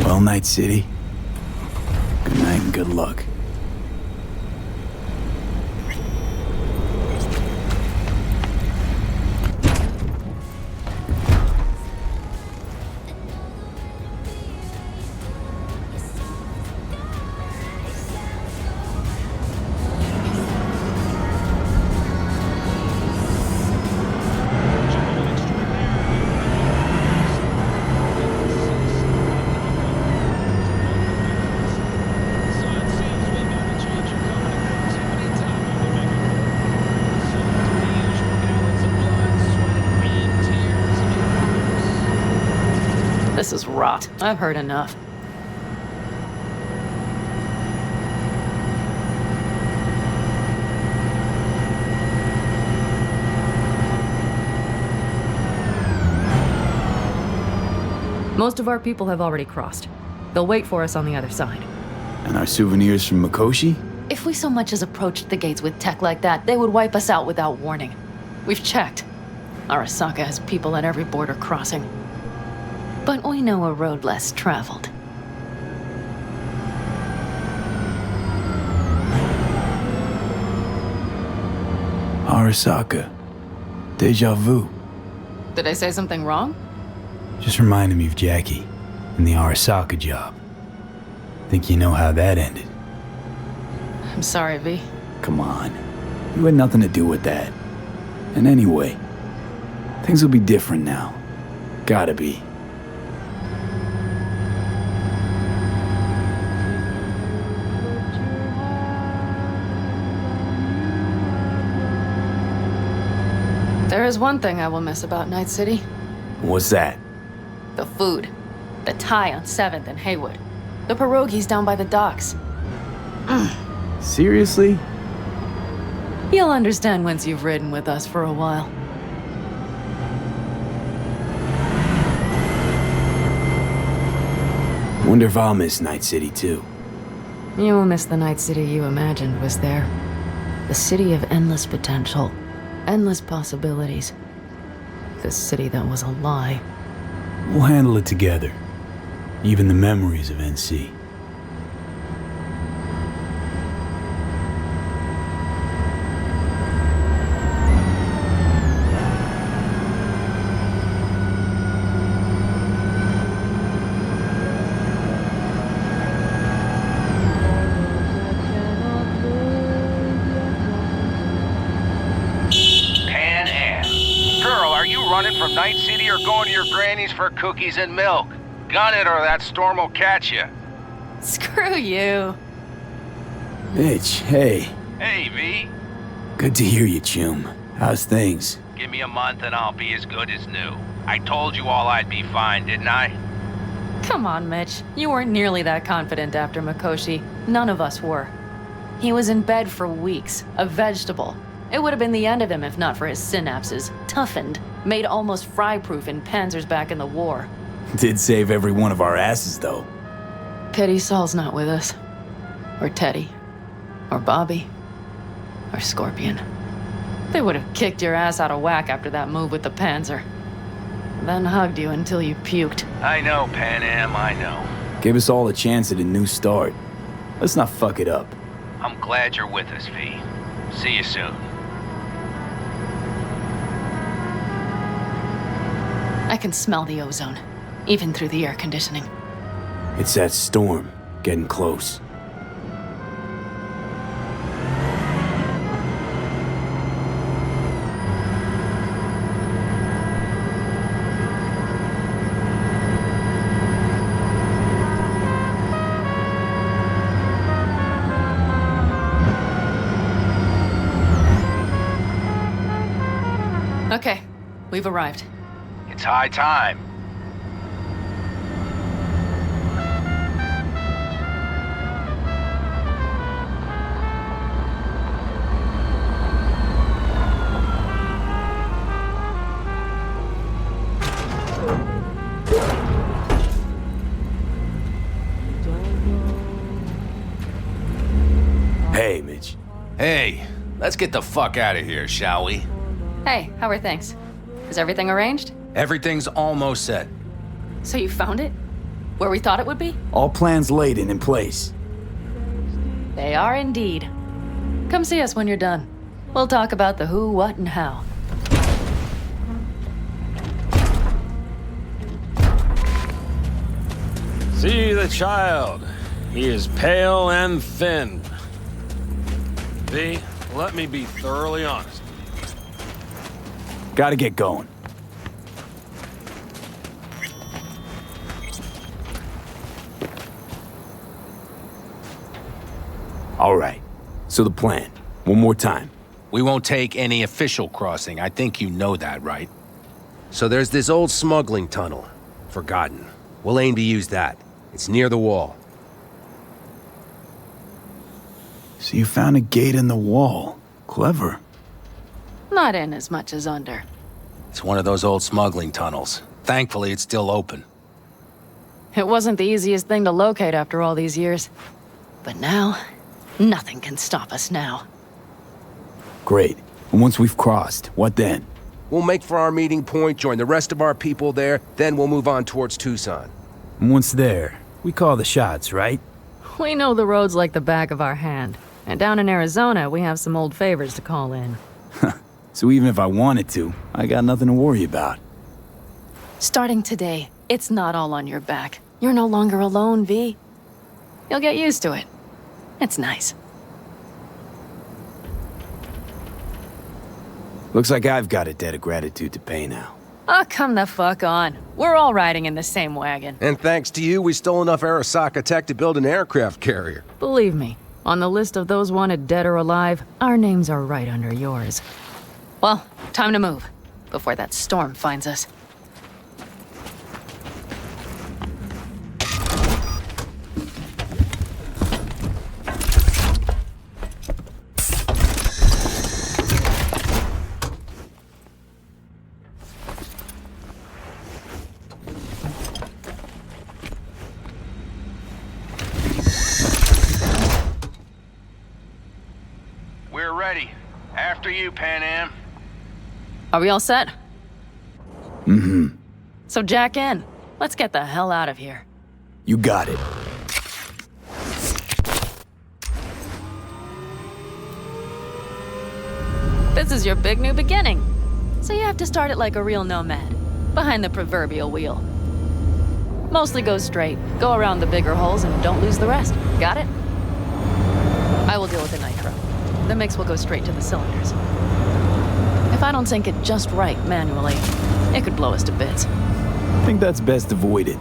Well, Night City, good night and good luck. This is rot. I've heard enough. Most of our people have already crossed. They'll wait for us on the other side. And our souvenirs from Mikoshi? If we so much as approached the gates with tech like that, they would wipe us out without warning. We've checked. Arasaka has people at every border crossing. But we know a road less traveled. Arasaka. Deja vu. Did I say something wrong? Just reminded me of Jackie and the Arasaka job. Think you know how that ended? I'm sorry, V. Come on. You had nothing to do with that. And anyway, things will be different now. Gotta be. There is one thing I will miss about Night City. What's that? The food. The Thai on 7th and Haywood. The pierogies down by the docks. Seriously? You'll understand once you've ridden with us for a while. Wonder if I'll miss Night City too. You will miss the Night City you imagined was there. The city of endless potential. Endless possibilities. The city that was a lie. We'll handle it together. Even the memories of NC. From Night City or going to your granny's for cookies and milk? Gun it or that storm will catch you. Screw you. Mitch, hey. Hey, V. Good to hear you, Chum. How's things? Give me a month and I'll be as good as new. I told you all I'd be fine, didn't I? Come on, Mitch. You weren't nearly that confident after Mikoshi. None of us were. He was in bed for weeks, a vegetable. It would have been the end of him if not for his synapses. Toughened, made almost fry-proof in panzers back in the war. Did save every one of our asses, though. Pity Saul's not with us. Or Teddy. Or Bobby. Or Scorpion. They would have kicked your ass out of whack after that move with the panzer. Then hugged you until you puked. I know, Pan Am, I know. Give us all a chance at a new start. Let's not fuck it up. I'm glad you're with us, V. See you soon. I can smell the ozone, even through the air conditioning. It's that storm, getting close. Okay, we've arrived. It's high time. Hey, Mitch. Hey, let's get the fuck out of here, shall we? Hey, how are things? Is everything arranged? Everything's almost set. So you found it? Where we thought it would be? All plans laid and in place. They are indeed. Come see us when you're done. We'll talk about the who, what, and how. See the child. He is pale and thin. V, let me be thoroughly honest. Gotta get going. All right. So the plan. One more time. We won't take any official crossing. I think you know that, right? So there's this old smuggling tunnel. Forgotten. We'll aim to use that. It's near the wall. So you found a gate in the wall. Clever. Not in as much as under. It's one of those old smuggling tunnels. Thankfully, it's still open. It wasn't the easiest thing to locate after all these years. But now, nothing can stop us now. Great. And once we've crossed, what then? We'll make for our meeting point, join the rest of our people there, then we'll move on towards Tucson. And once there, we call the shots, right? We know the roads like the back of our hand. And down in Arizona, we have some old favors to call in. So even if I wanted to, I got nothing to worry about. Starting today, it's not all on your back. You're no longer alone, V. You'll get used to it. It's nice. Looks like I've got a debt of gratitude to pay now. Oh, come the fuck on. We're all riding in the same wagon. And thanks to you, we stole enough Arasaka tech to build an aircraft carrier. Believe me, on the list of those wanted dead or alive, our names are right under yours. Well, time to move, before that storm finds us. We're ready. After you, Pan Am. Are we all set? Mm-hmm. So jack in. Let's get the hell out of here. You got it. This is your big new beginning. So you have to start it like a real nomad, behind the proverbial wheel. Mostly go straight, go around the bigger holes, and don't lose the rest. Got it? I will deal with the nitro. The mix will go straight to the cylinders. If I don't sync it just right manually, it could blow us to bits. I think that's best avoided.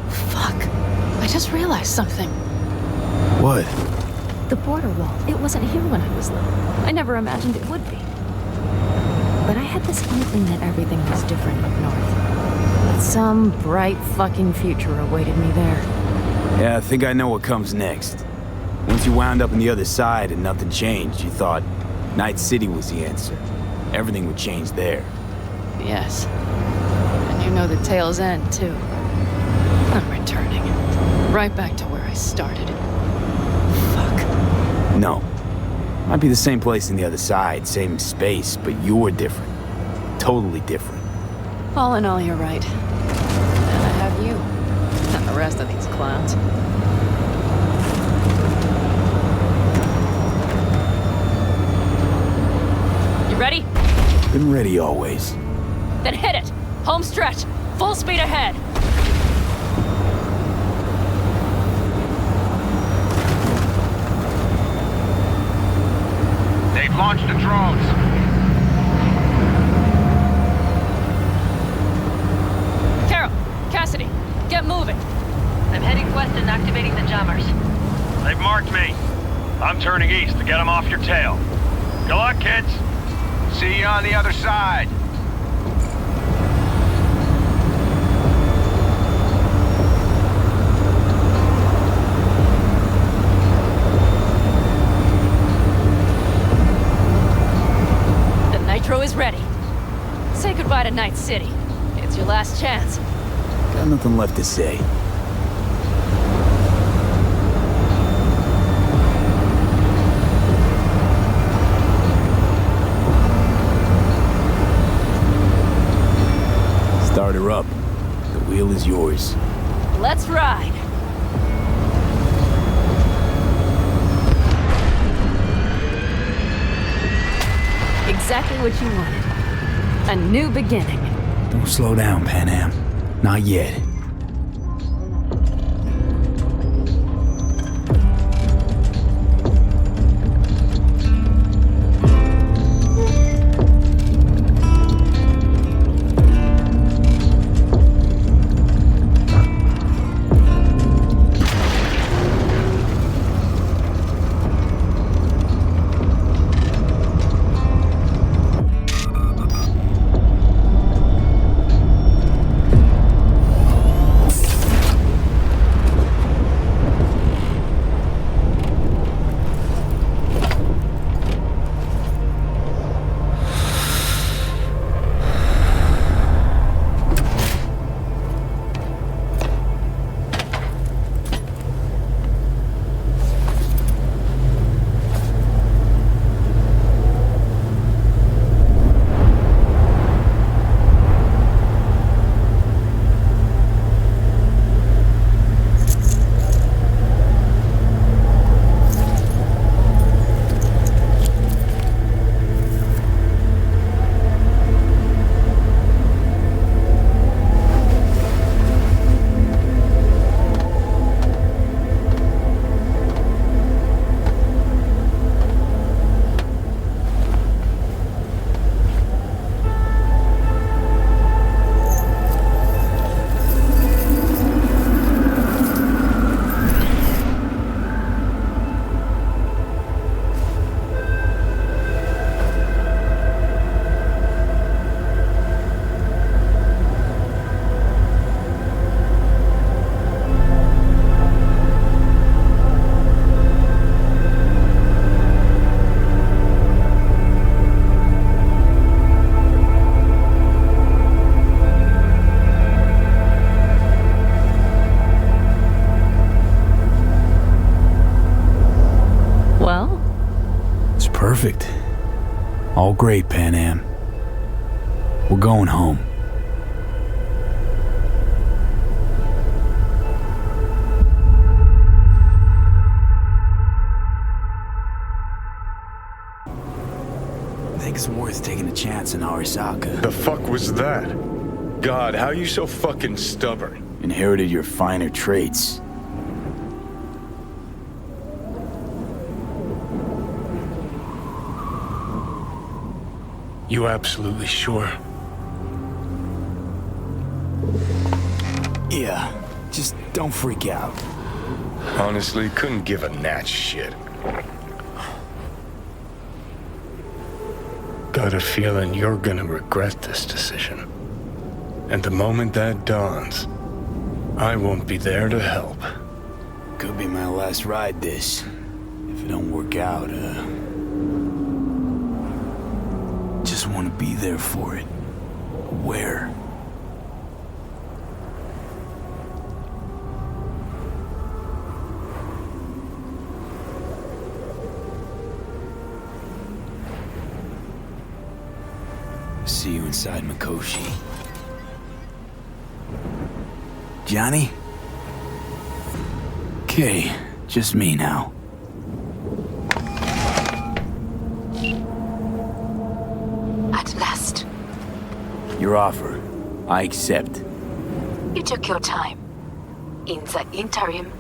Fuck. I just realized something. What? The border wall. It wasn't here when I was little. I never imagined it would be. But I had this inkling that everything was different up north. That some bright fucking future awaited me there. Yeah, I think I know what comes next. Once you wound up on the other side and nothing changed, you thought Night City was the answer. Everything would change there. Yes. And you know the tale's end, too. I'm returning. Right back to where I started. Fuck. No. Might be the same place on the other side, same space, but you're different. Totally different. All in all, you're right. And I have you. And the rest of these clowns. You ready? Been ready always. Then hit it! Home stretch! Full speed ahead! They've launched the drones. Carol, Cassidy, get moving. I'm heading west and activating the jammers. They've marked me. I'm turning east to get them off your tail. Good luck, kids. See you on the other side. The nitro is ready. Say goodbye to Night City. It's your last chance. Got nothing left to say. Start her up. The wheel is yours. Let's ride. Exactly what you wanted. A new beginning. Don't slow down, Pan Am. Not yet. Perfect. All great, Pan Am. We're going home. I think it's worth taking a chance in Arasaka. The fuck was that? God, how you so fucking stubborn? Inherited your finer traits. You absolutely sure? Yeah, just don't freak out. Honestly, couldn't give a gnat's shit. Got a feeling you're gonna regret this decision. And the moment that dawns, I won't be there to help. Could be my last ride this. If it don't work out, just want to be there for it. Where? See you inside Mikoshi. Johnny? Okay, just me now. At last. Your offer. I accept. You took your time. In the interim,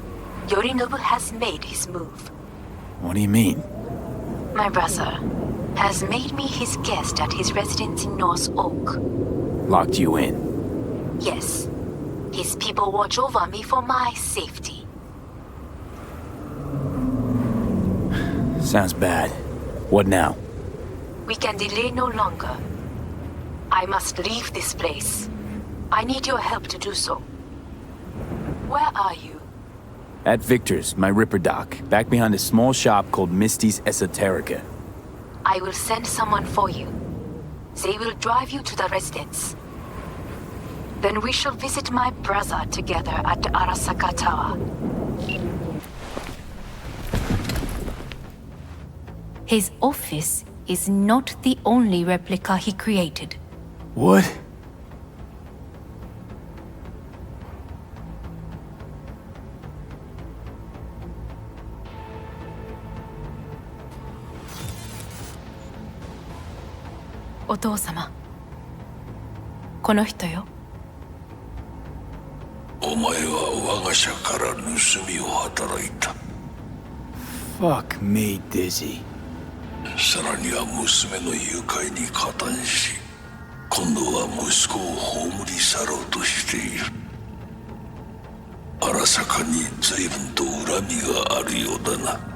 Yorinobu has made his move. What do you mean? My brother has made me his guest at his residence in North Oak. Locked you in? Yes. His people watch over me for my safety. Sounds bad. What now? We can delay no longer. I must leave this place. I need your help to do so. Where are you? At Victor's, my Ripper dock, back behind a small shop called Misty's Esoterica. I will send someone for you. They will drive you to the residence. Then we shall visit my brother together at the Arasaka Tower. His office is not the only replica he created. What? お父様。この人よ。お前は我が社から盗みを働いた。Fuck me, Dizzy. さらには娘の誘拐に加担し、今度は息子を葬り去ろうとしている。荒坂に随分と恨みがあるようだな。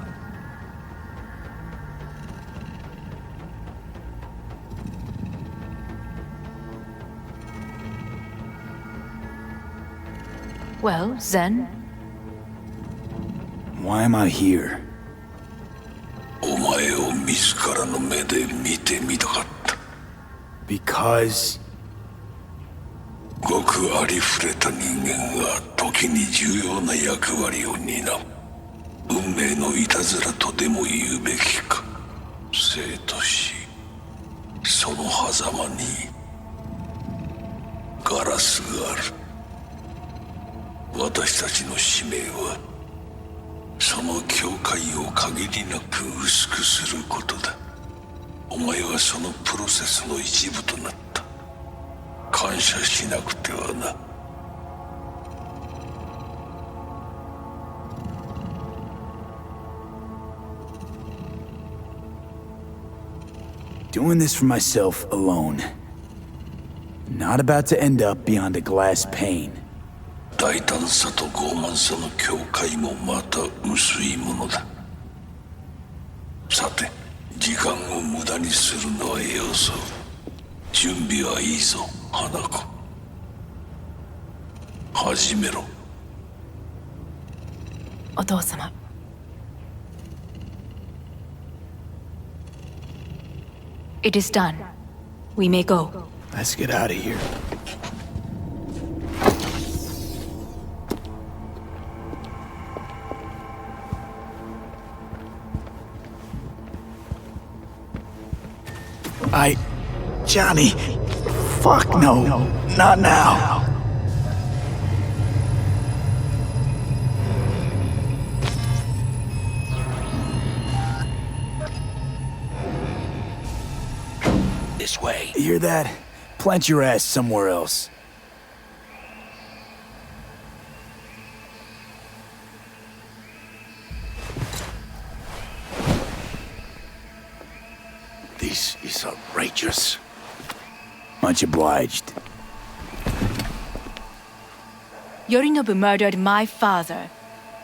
Well, then. Why am I here? お前を自らの目で見てみたかった。Because... ごくありふれた人間が時に重要な役割を担う。運命のいたずらとでも言うべきか。生と死、その狭間にガラスがある。私たちの使命はその境界を限りなく薄くすることだ。お前はそのプロセスの一部となった。感謝しなくてはな。Doing this for myself alone. Not about to end up beyond a glass pane. 大胆さと傲慢さの境界もまた薄いものだ。さて、時間を無駄にするのはよそう。準備はいいぞ、花子。始めろ。お父様。It is done. We may go. Let's get out of here. Johnny. Fuck no. Not now. This way. You hear that? Plant your ass somewhere else. This is outrageous. Much obliged. Yorinobu murdered my father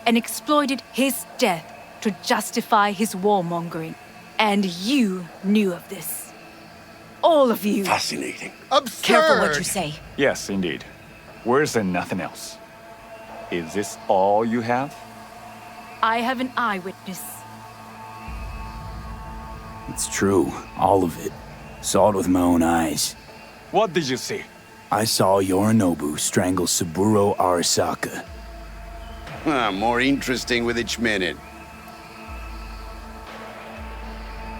and exploited his death to justify his warmongering. And you knew of this. All of you. Fascinating. Absurd! Careful what you say. Yes, indeed. Worse than nothing else. Is this all you have? I have an eyewitness. It's true. All of it. Saw it with my own eyes. What did you see? I saw Yorinobu strangle Saburo Arasaka. More interesting with each minute.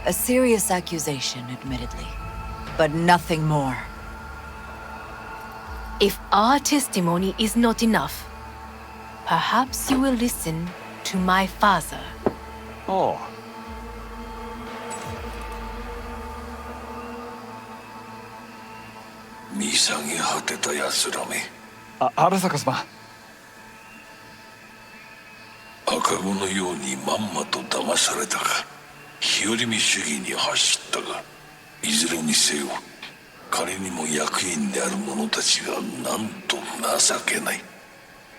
A serious accusation, admittedly, but nothing more. If our testimony is not enough, perhaps you will listen to my father. Oh. Arasaka-sama. 赤子のようにまんまと騙されたか。日和見主義に走ったが、いずれにせよ彼にも役員である者たちがなんと情けない。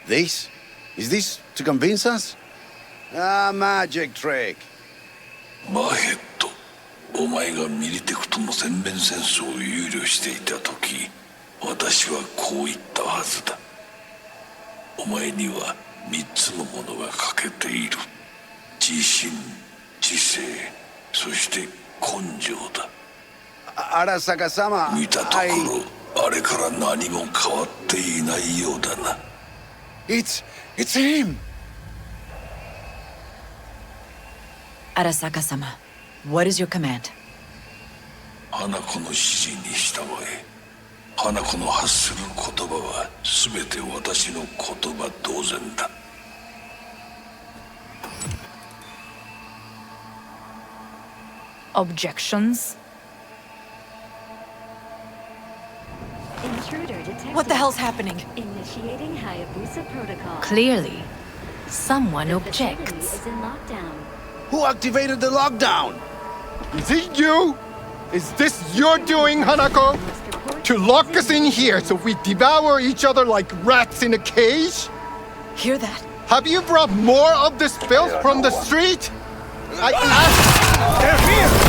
This? Is this to convince us? Ah, magic trick. マヘッド、お前がミリテクとの全面戦争を憂慮していた時、私はこう言ったはずだ。お前には3つのものが欠けている。自信、知性、そして根性だ。Arasaka-sama, 見たところ、あれから何も変わっていないようだな。It's him! Arasaka-sama, what is your command? 花子の指示に従え。花子の発する言葉は全て私の言葉同然だ。Objections? What the hell's happening? Initiating Hayabusa protocol. Clearly, someone objects. Is in lockdown. Who activated the lockdown? Is it you? Is this your doing, Hanako? To lock us in here so we devour each other like rats in a cage? Hear that? Have you brought more of this filth from the street? I asked... They're here!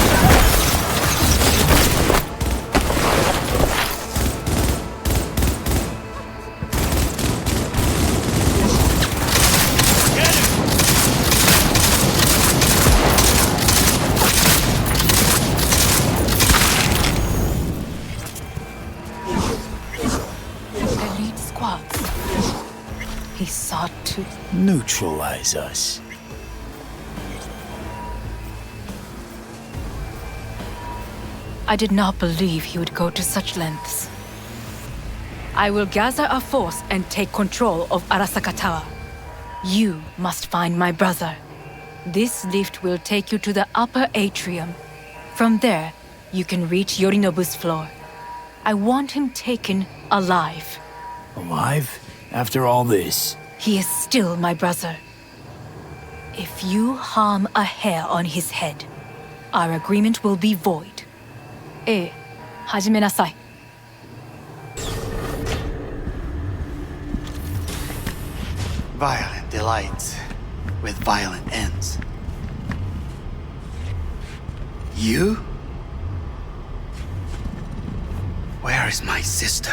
Elite squads. He sought to neutralize us. I did not believe he would go to such lengths. I will gather a force and take control of Arasaka Tower. You must find my brother. This lift will take you to the upper atrium. From there, you can reach Yorinobu's floor. I want him taken alive. Alive? After all this? He is still my brother. If you harm a hair on his head, our agreement will be void. 始めなさい. Violent delights with violent ends. You? Where is my sister?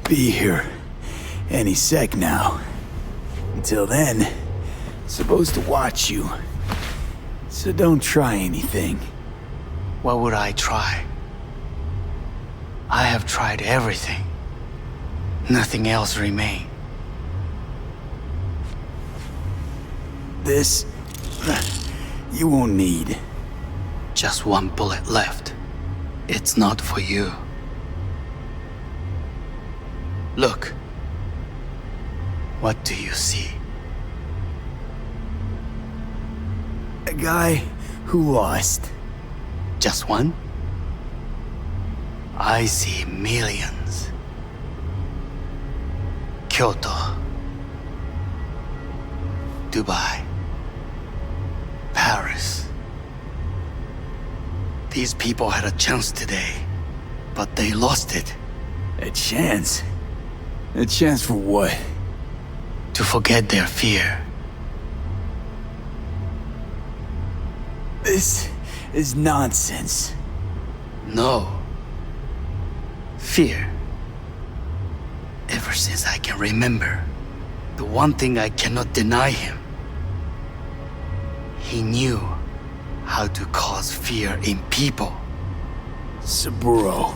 Be here any sec now. Until then, supposed to watch you. So don't try anything. What would I try? I have tried everything. Nothing else remains. This... you won't need. Just one bullet left. It's not for you. Look. What do you see? A guy who lost. Just one? I see millions. Kyoto. Dubai. Paris. These people had a chance today, but they lost it. A chance? A chance for what? To forget their fear. This is nonsense. No. Fear. Ever since I can remember, the one thing I cannot deny him. He knew how to cause fear in people. Saburo.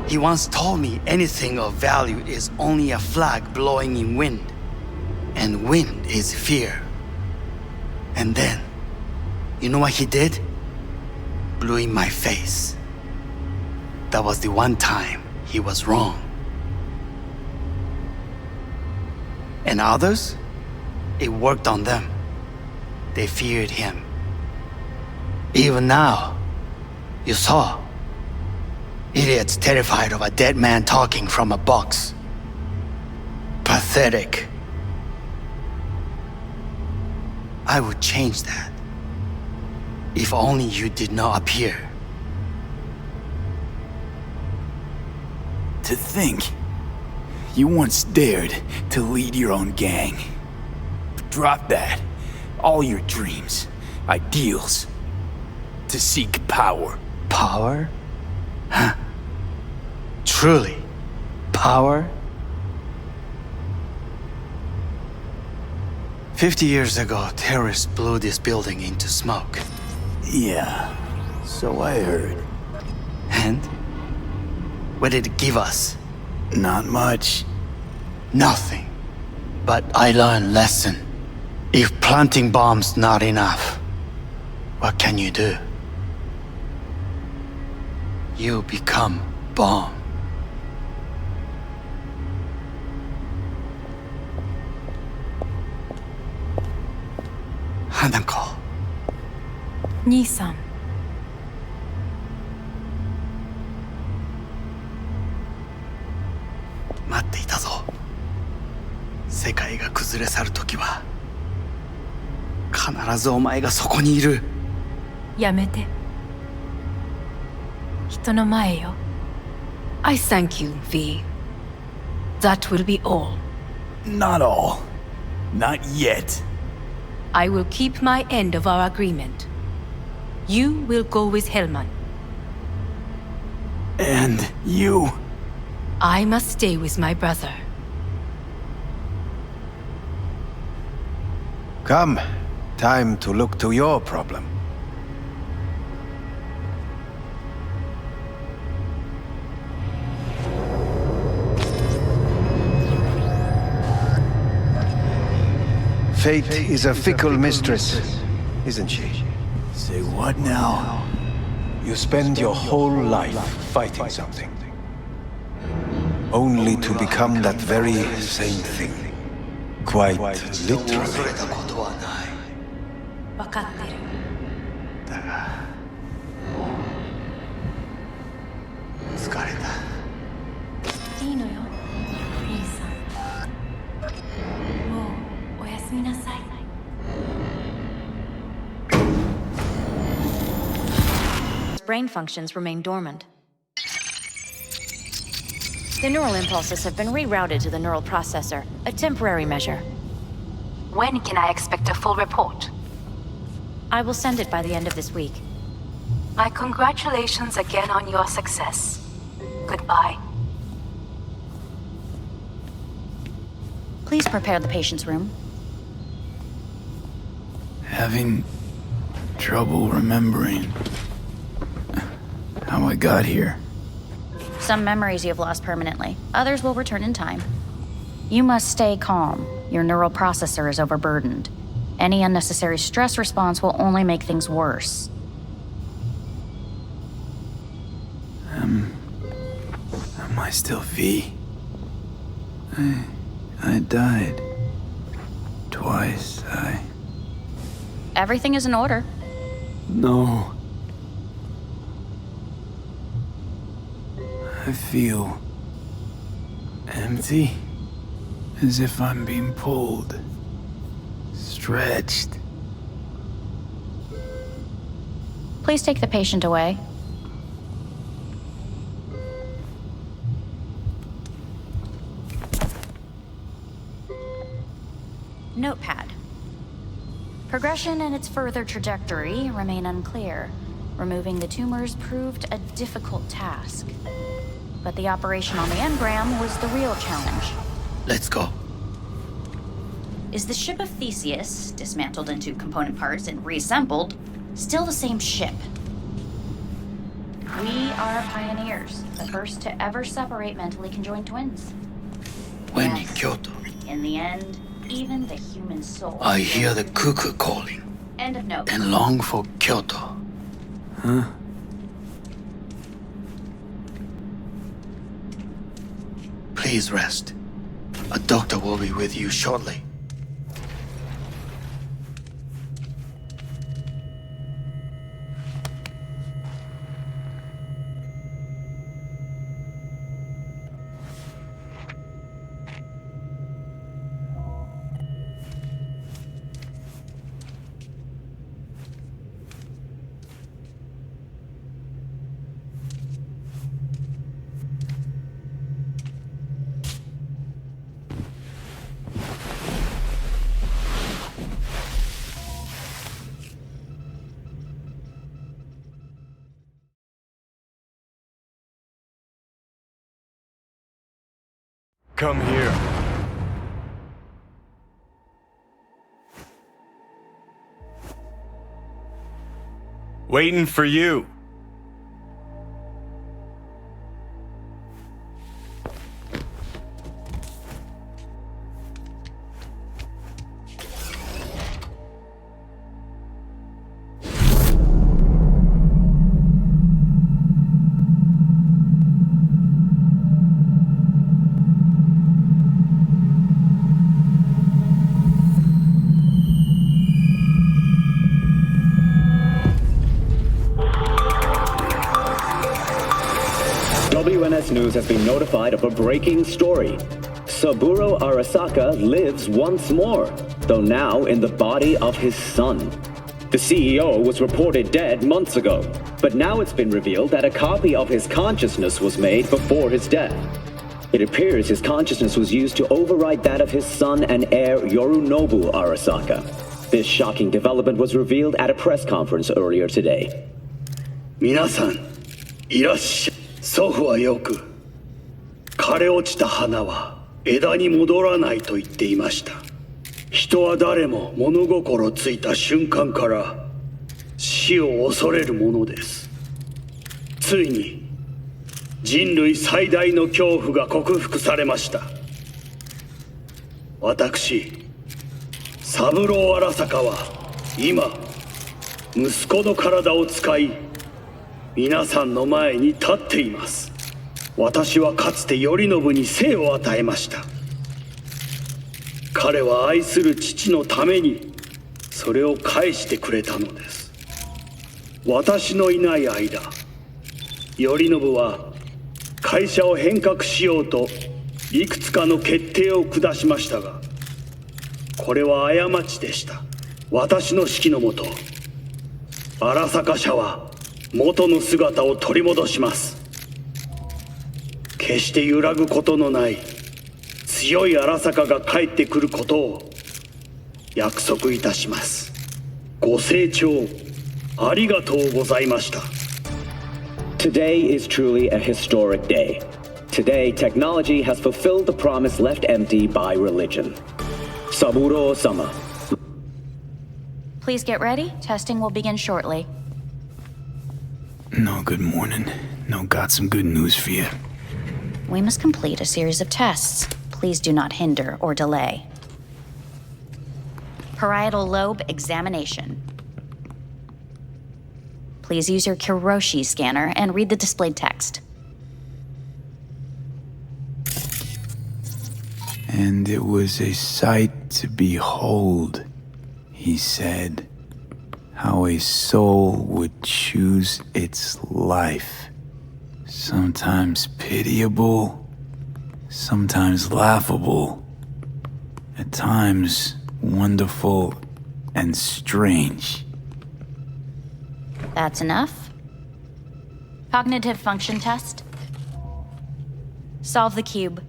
He once told me anything of value is only a flag blowing in wind. And wind is fear. And then, you know what he did? Blew in my face. That was the one time he was wrong. And others? It worked on them. They feared him. Even now, you saw. Idiots terrified of a dead man talking from a box. Pathetic. I would change that. If only you did not appear. To think, you once dared to lead your own gang. Drop that. All your dreams, ideals. To seek power. Power? Huh? Truly, power? 50 years ago, terrorists blew this building into smoke. Yeah, so I heard. And? What did it give us? Not much. Nothing. But I learned lesson. If planting bombs not enough, what can you do? You become bomb. Hanako. 兄さん。待っていたぞ。世界が崩れ去る時は必ずお前がそこにいる。やめて。人の前よ。I thank you, V. That will be all. Not all. Not yet. I will keep my end of our agreement. You will go with Hellman. And you? I must stay with my brother. Come. Time to look to your problem. Fate is a fickle mistress, isn't she? Say what now? You spend your whole life fighting something, only to become that very same thing. Quite literally. 分かってる。だが疲れた。いいのよ、兄さん。もうおやすみなさい。Brain functions remain dormant. The neural impulses have been rerouted to the neural processor, a temporary measure. When can I expect a full report? I will send it by the end of this week. My congratulations again on your success. Goodbye. Please prepare the patient's room. Having trouble remembering how I got here. Some memories you have lost permanently. Others will return in time. You must stay calm. Your neural processor is overburdened. Any unnecessary stress response will only make things worse. Am I still V? I died. Twice, Everything is in order. No. I feel empty, as if I'm being pulled, stretched. Please take the patient away. Notepad. Progression and its further trajectory remain unclear. Removing the tumors proved a difficult task. But the operation on the engram was the real challenge. Let's go. Is the ship of Theseus, dismantled into component parts and reassembled, still the same ship? We are pioneers, the first to ever separate mentally conjoined twins. When in Kyoto, In the end, even the human soul... I hear the cuckoo calling End of note. and long for Kyoto. Huh? Please rest. A doctor will be with you shortly. Come here. Waiting for you. has been notified of a breaking story. Saburo Arasaka lives once more, though now in the body of his son. The CEO was reported dead months ago, but now it's been revealed that a copy of his consciousness was made before his death. It appears his consciousness was used to override that of his son and heir Yorinobu Arasaka. This shocking development was revealed at a press conference earlier today. 皆さん、いらっしゃい。祖父はよく、枯れ落ちた花は枝に戻らないと言っていました。人は誰も物心ついた瞬間から死を恐れるものです。ついに人類最大の恐怖が克服されました。私、三郎荒坂は今、息子の体を使い、皆さんの前に立っています。私はかつて頼信に生を与えました。彼は愛する父のためにそれを返してくれたのです。私のいない間、頼信は会社を変革しようといくつかの決定を下しましたが、これは過ちでした。私の指揮のもと、荒坂社は元の姿を取り戻します。決して揺らぐことのない強い荒坂が帰ってくることを約束いたします。ご清聴ありがとうございました。 Today is truly a historic day. Today, technology has fulfilled the promise left empty by religion. Saburo-sama. Please get ready. Testing will begin shortly. No, good morning. No, got some good news for you. We must complete a series of tests. Please do not hinder or delay. Parietal lobe examination. Please use your Kiroshi scanner and read the displayed text. And it was a sight to behold, he said, how a soul would choose its life. Sometimes pitiable, sometimes laughable, at times wonderful and strange. That's enough. Cognitive function test. Solve the cube.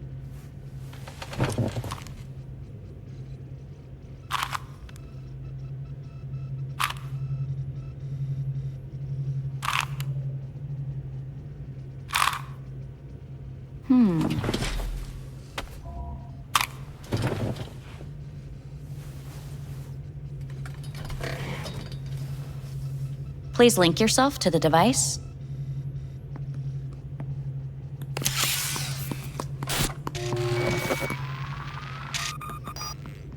Please link yourself to the device.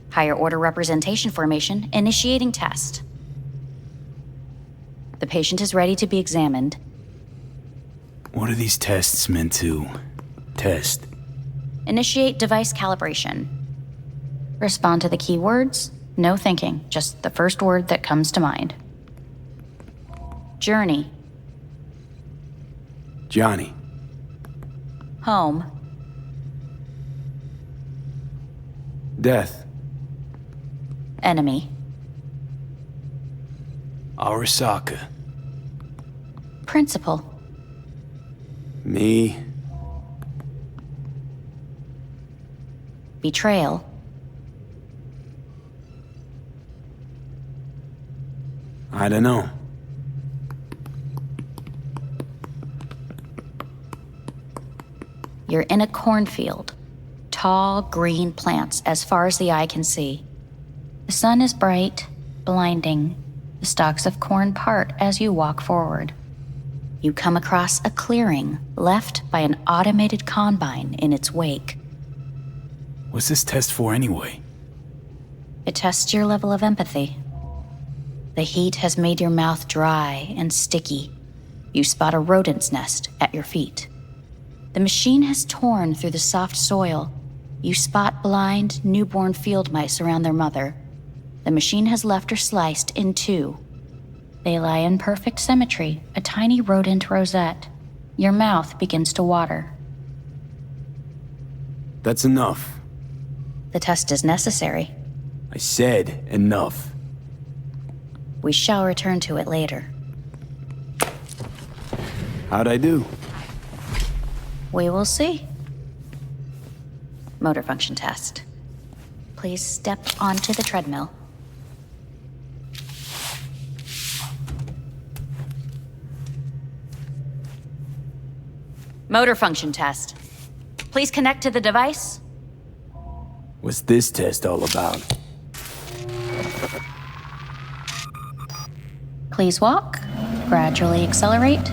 Higher order representation formation, initiating test. The patient is ready to be examined. What are these tests meant to test? Initiate device calibration. Respond to the keywords. No thinking, just the first word that comes to mind. Journey. Johnny. Home. Death. Enemy. Arasaka. Principal. Me. Betrayal. I don't know. You're in a cornfield. Tall, green plants as far as the eye can see. The sun is bright, blinding. The stalks of corn part as you walk forward. You come across a clearing left by an automated combine in its wake. What's this test for anyway? It tests your level of empathy. The heat has made your mouth dry and sticky. You spot a rodent's nest at your feet. The machine has torn through the soft soil. You spot blind, newborn field mice around their mother. The machine has left her sliced in two. They lie in perfect symmetry, a tiny rodent rosette. Your mouth begins to water. That's enough. The test is necessary. I said enough. We shall return to it later. How'd I do? We will see. Motor function test. Please step onto the treadmill. Motor function test. Please connect to the device. What's this test all about? Please walk. Gradually accelerate.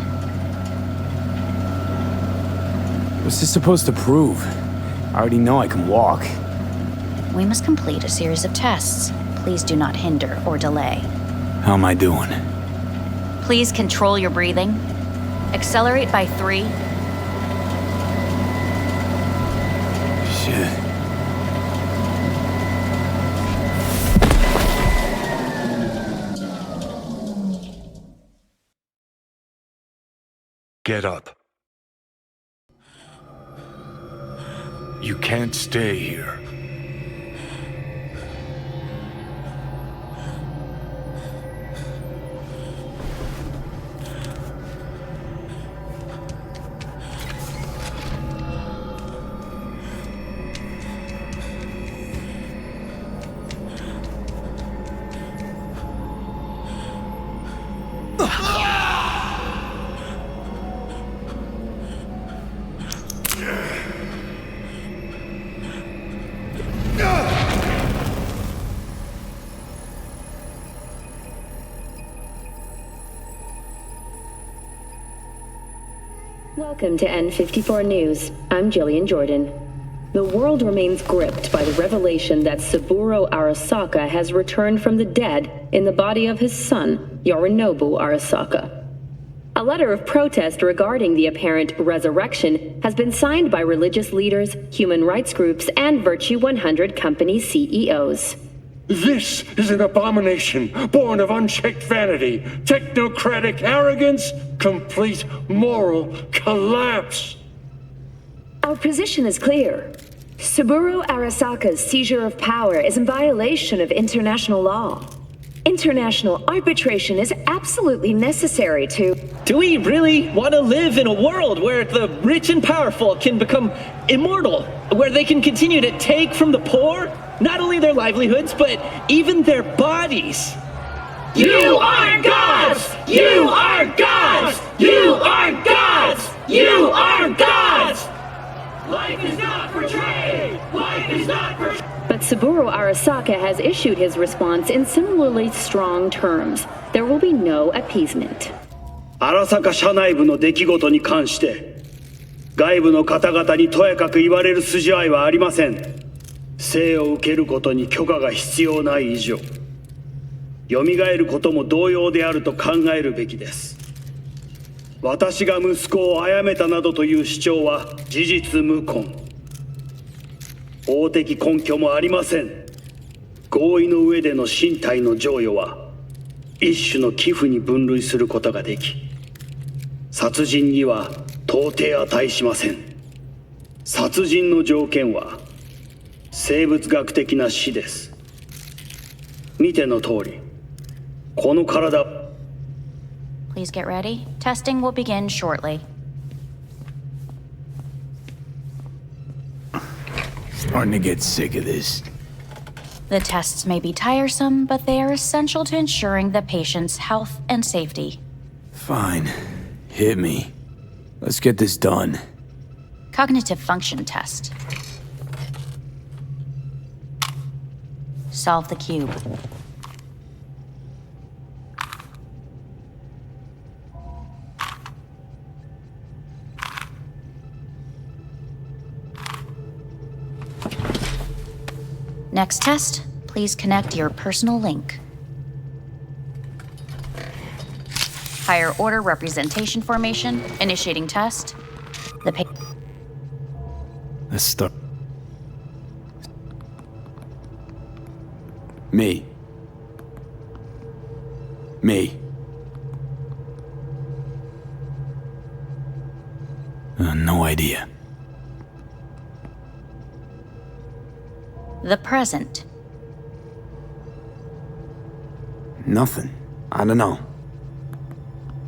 What's this supposed to prove? I already know I can walk. We must complete a series of tests. Please do not hinder or delay. How am I doing? Please control your breathing. Accelerate by 3. Shit. Get up. You can't stay here. Welcome to N54 News. I'm Jillian Jordan. The world remains gripped by the revelation that Saburo Arasaka has returned from the dead in the body of his son, Yorinobu Arasaka. A letter of protest regarding the apparent resurrection has been signed by religious leaders, human rights groups, and Virtue 100 company CEOs. This is an abomination born of unchecked vanity, technocratic arrogance, complete moral collapse. Our position is clear. Saburo Arasaka's seizure of power is in violation of international law. International arbitration is absolutely necessary to... Do we really want to live in a world where the rich and powerful can become immortal? Where they can continue to take from the poor? Not only their livelihoods, but even their bodies. You are gods! You are gods! You are gods! You are gods! Life is not portrayed! Life is not portrayed! But Saburo Arasaka has issued his response in similarly strong terms. There will be no appeasement. 荒坂社内部の出来事に関して外部の方々にとやかく言われる筋合いはありません。生を受けることに許可が必要ない以上、蘇ることも同様であると考えるべきです。私が息子を殺めたなどという主張は事実無根。法的根拠もありません。合意の上での身体の贈与は一種の寄付に分類することができ、殺人には到底値しません。殺人の条件は生物学的な死です。見ての通り、この体。Please get ready. Testing will begin shortly. Starting to get sick of this. The tests may be tiresome, but they are essential to ensuring the patient's health and safety. Fine. Hit me. Let's get this done. Cognitive function test. Solve the cube. Next test, please connect your personal link. Higher order representation formation, initiating test. Let's start. Me. No idea. The present. Nothing. I don't know.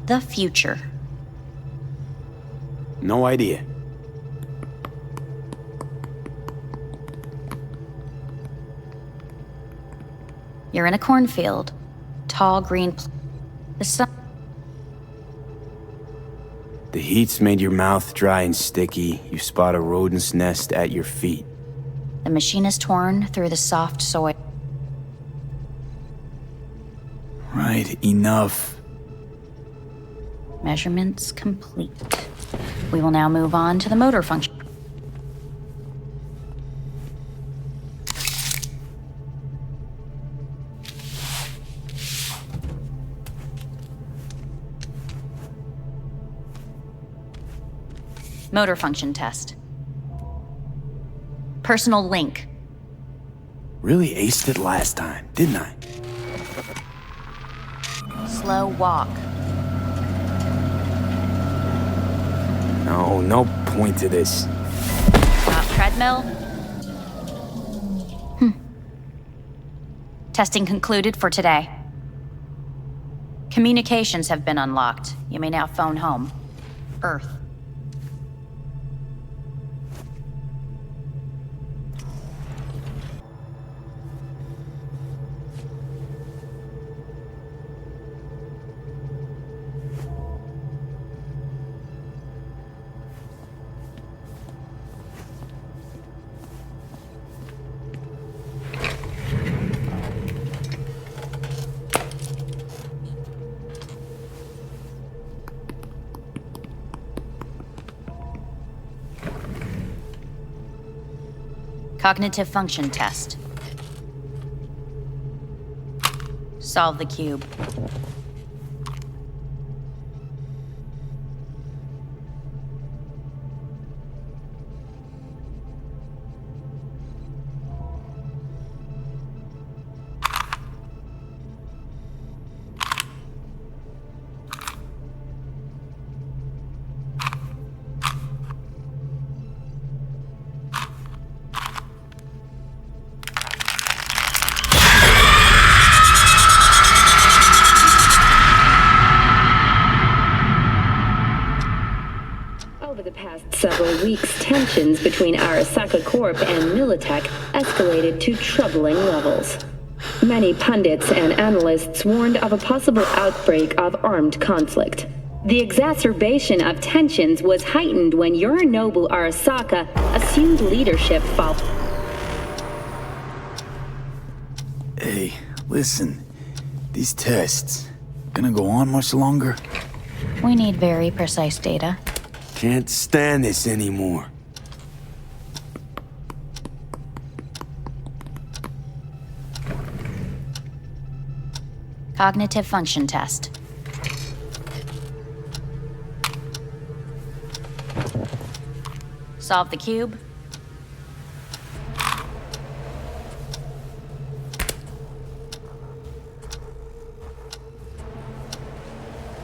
The future. No idea. You're in a cornfield. Tall green. The sun. The heat's made your mouth dry and sticky. You spot a rodent's nest at your feet. The machine is torn through the soft soil. Right, enough. Measurements complete. We will now move on to the motor function. Motor function test. Personal link. Really aced it last time, didn't I? Slow walk. No point to this. Stop treadmill. Testing concluded for today. Communications have been unlocked. You may now phone home. Earth. Cognitive function test. Solve the cube. Several weeks, tensions between Arasaka Corp and Militech escalated to troubling levels. Many pundits and analysts warned of a possible outbreak of armed conflict. The exacerbation of tensions was heightened when Yorinobu Arasaka assumed leadership following. Hey, listen. These tests, gonna go on much longer? We need very precise data. Can't stand this anymore. Cognitive function test. Solve the cube.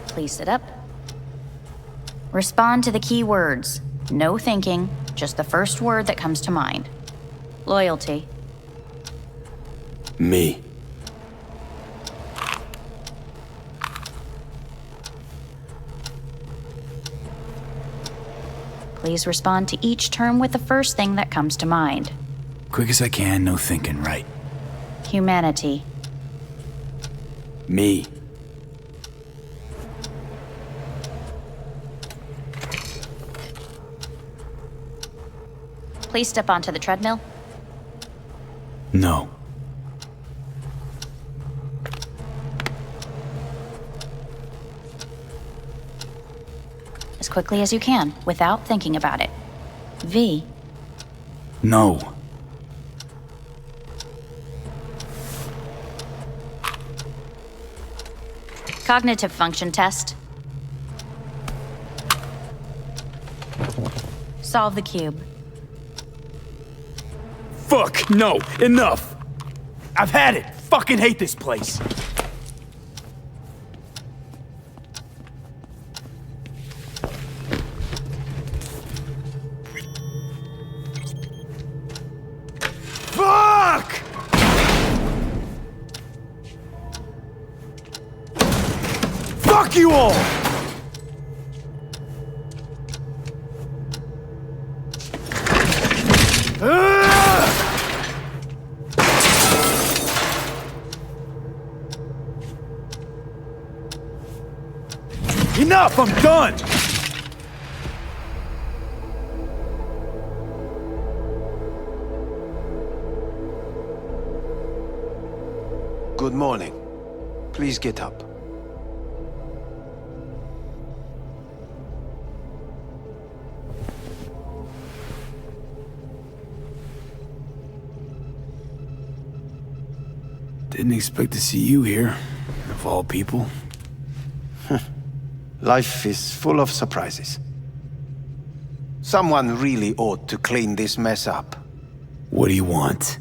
Please sit up. Respond to the key words. No thinking, just the first word that comes to mind. Loyalty. Me. Please respond to each term with the first thing that comes to mind. Quick as I can, no thinking, right? Humanity. Me. Please step onto the treadmill. No. As quickly as you can, without thinking about it. V. No. Cognitive function test. Solve the cube. Fuck, no, enough! I've had it! Fucking hate this place! Fuck! Fuck you all! Enough! I'm done! Good morning. Please get up. Didn't expect to see you here, of all people. Life is full of surprises. Someone really ought to clean this mess up. What do you want?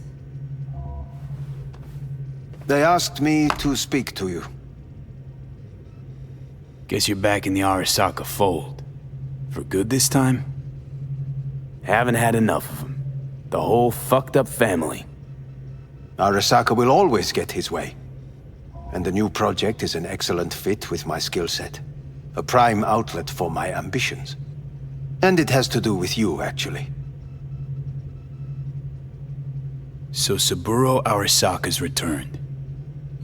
They asked me to speak to you. Guess you're back in the Arasaka fold. For good this time? Haven't had enough of them. The whole fucked up family. Arasaka will always get his way. And the new project is an excellent fit with my skill set. A prime outlet for my ambitions. And it has to do with you, actually. So Saburo Arasaka's returned.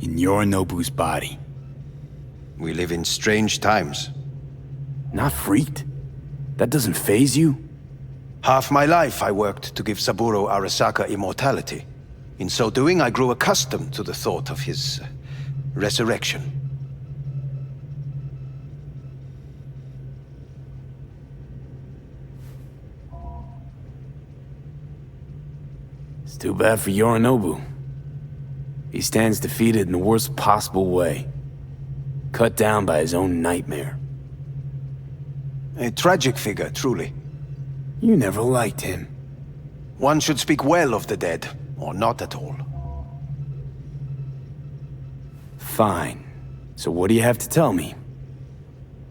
In Yorinobu's body. We live in strange times. Not freaked? That doesn't faze you? Half my life I worked to give Saburo Arasaka immortality. In so doing, I grew accustomed to the thought of his resurrection. It's too bad for Yorinobu. He stands defeated in the worst possible way. Cut down by his own nightmare. A tragic figure, truly. You never liked him. One should speak well of the dead, or not at all. Fine. So what do you have to tell me?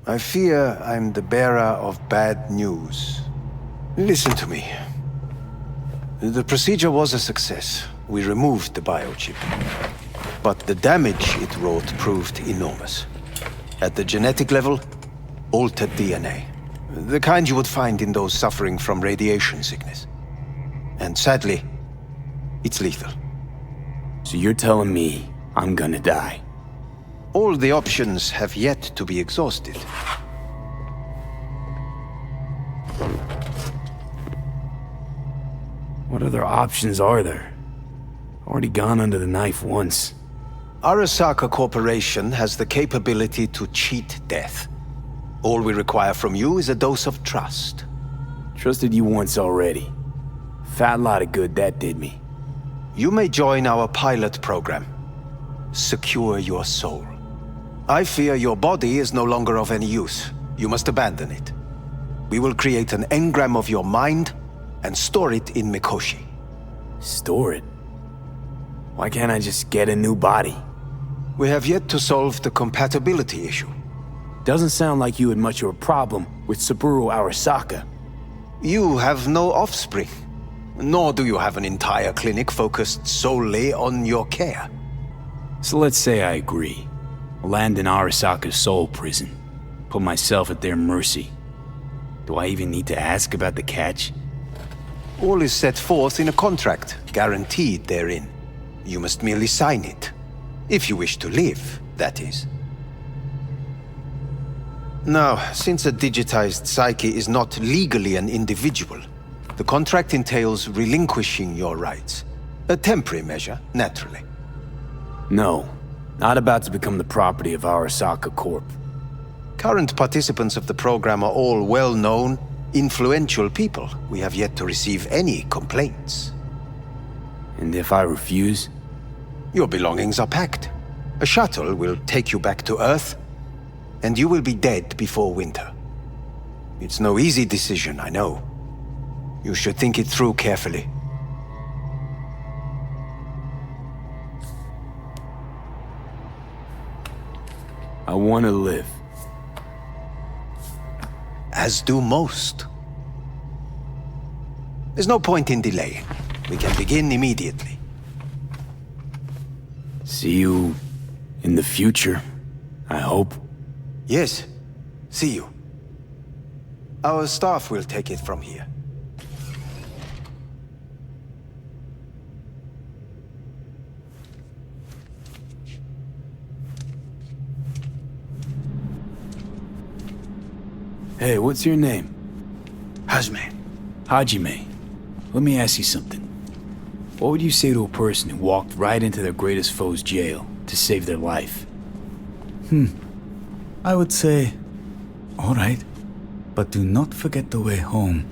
I fear I'm the bearer of bad news. Listen to me. The procedure was a success. We removed the biochip. But the damage it wrought proved enormous. At the genetic level, altered DNA. The kind you would find in those suffering from radiation sickness. And sadly, it's lethal. So you're telling me I'm gonna die? All the options have yet to be exhausted. What other options are there? Already gone under the knife once. Arasaka Corporation has the capability to cheat death. All we require from you is a dose of trust. Trusted you once already. Fat lot of good that did me. You may join our pilot program. Secure your soul. I fear your body is no longer of any use. You must abandon it. We will create an engram of your mind and store it in Mikoshi. Store it? Why can't I just get a new body? We have yet to solve the compatibility issue. Doesn't sound like you had much of a problem with Saburo Arasaka. You have no offspring. Nor do you have an entire clinic focused solely on your care. So let's say I agree. Land in Arasaka's soul prison. Put myself at their mercy. Do I even need to ask about the catch? All is set forth in a contract, guaranteed therein. You must merely sign it. If you wish to live, that is. Now, since a digitized psyche is not legally an individual, the contract entails relinquishing your rights. A temporary measure, naturally. No, not about to become the property of Arasaka Corp. Current participants of the program are all well-known, influential people. We have yet to receive any complaints. And if I refuse? Your belongings are packed. A shuttle will take you back to Earth, and you will be dead before winter. It's no easy decision, I know. You should think it through carefully. I want to live. As do most. There's no point in delaying. We can begin immediately. See you in the future, I hope. Yes. See you. Our staff will take it from here. Hey, what's your name? Hajime. Hajime. Let me ask you something. What would you say to a person who walked right into their greatest foe's jail to save their life? I would say, all right, but do not forget the way home.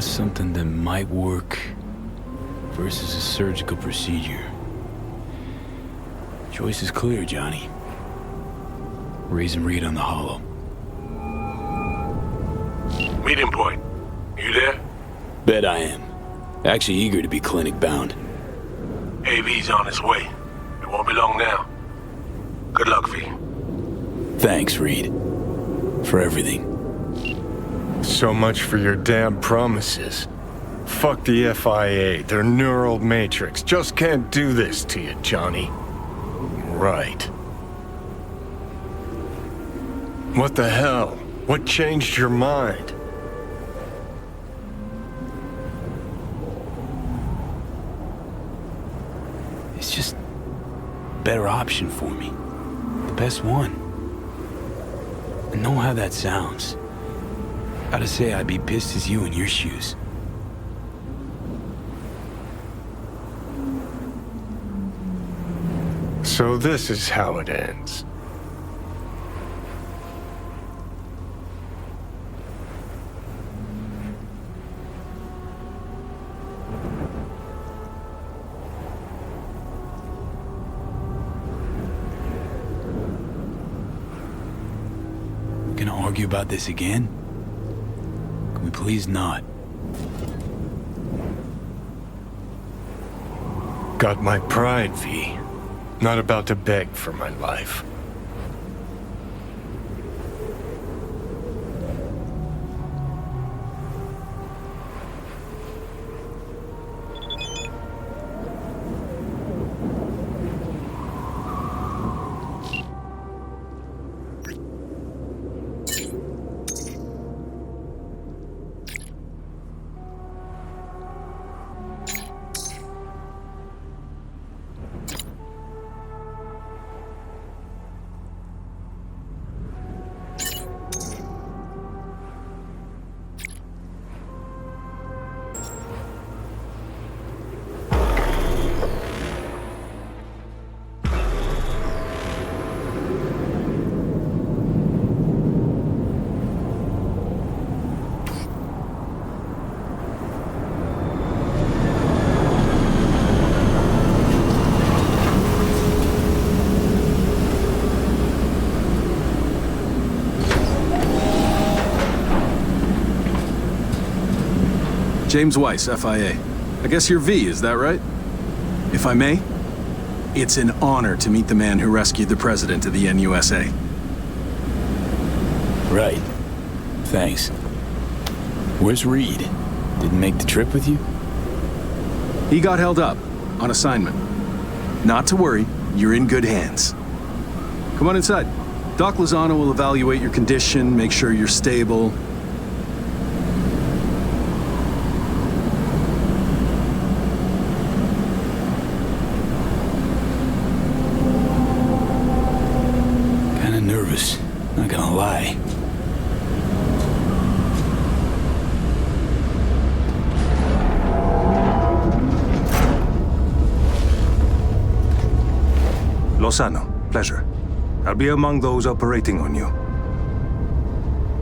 Something that might work versus a surgical procedure. Choice is clear, Johnny. Raise and read on the hollow. Meeting point. You there? Bet I am. Actually eager to be clinic bound. AV's on its way. It won't be long now. Good luck, V. Thanks, Reed. For everything. So much for your damn promises. Fuck the FIA, their neural matrix. Just can't do this to you, Johnny. Right. What the hell? What changed your mind? It's just a better option for me. The best one. I know how that sounds. Gotta say, I'd be pissed as you in your shoes. So this is how it ends. We're gonna argue about this again? Can we please not? Got my pride, V. Not about to beg for my life. James Weiss, FIA. I guess you're V, is that right? If I may, it's an honor to meet the man who rescued the president of the NUSA. Right. Thanks. Where's Reed? Didn't make the trip with you? He got held up, on assignment. Not to worry, you're in good hands. Come on inside. Doc Lozano will evaluate your condition, make sure you're stable. Kinda nervous, not gonna lie. Lozano, pleasure. I'll be among those operating on you.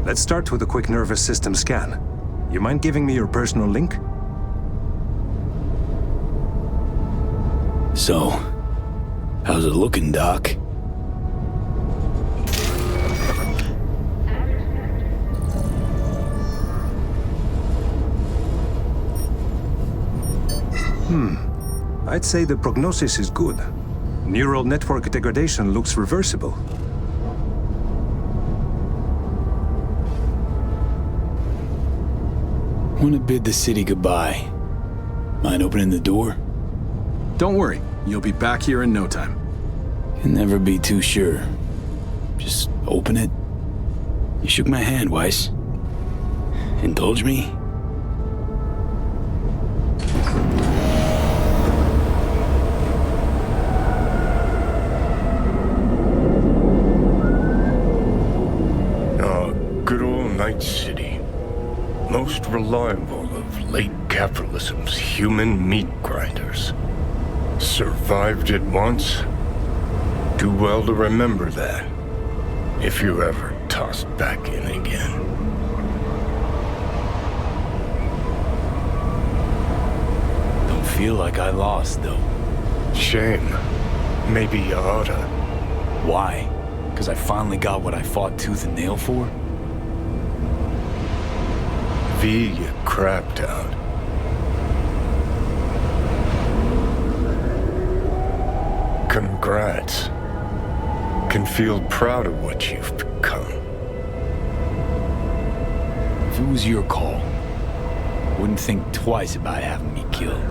Let's start with a quick nervous system scan. You mind giving me your personal link? So, how's it looking, Doc? I'd say the prognosis is good. Neural network degradation looks reversible. Want to bid the city goodbye. Mind opening the door? Don't worry, you'll be back here in no time. Can never be too sure. Just open it. You shook my hand, Weiss. Indulge me? Night City. Most reliable of late capitalism's human meat grinders. Survived it once. Too well to remember that. If you're ever tossed back in again. Don't feel like I lost, though. Shame. Maybe you oughta. Why? Because I finally got what I fought tooth and nail for? V, you crapped out. Congrats. Can feel proud of what you've become. If it was your call, wouldn't think twice about having me killed.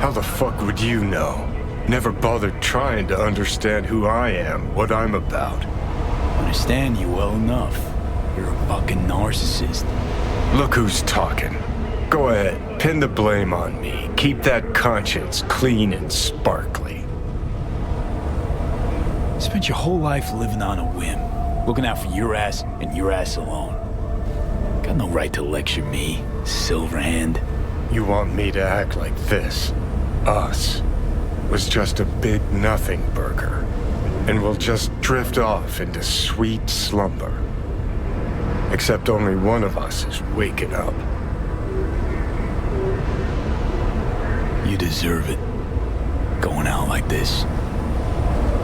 How the fuck would you know? Never bothered trying to understand who I am, what I'm about. Understand you well enough. You're a fucking narcissist. Look who's talking. Go ahead, pin the blame on me. Keep that conscience clean and sparkly. Spent your whole life living on a whim, looking out for your ass and your ass alone. Got no right to lecture me, Silverhand. You want me to act like this? Us was just a big nothing burger, and we'll just drift off into sweet slumber. Except only one of us is waking up. You deserve it. Going out like this.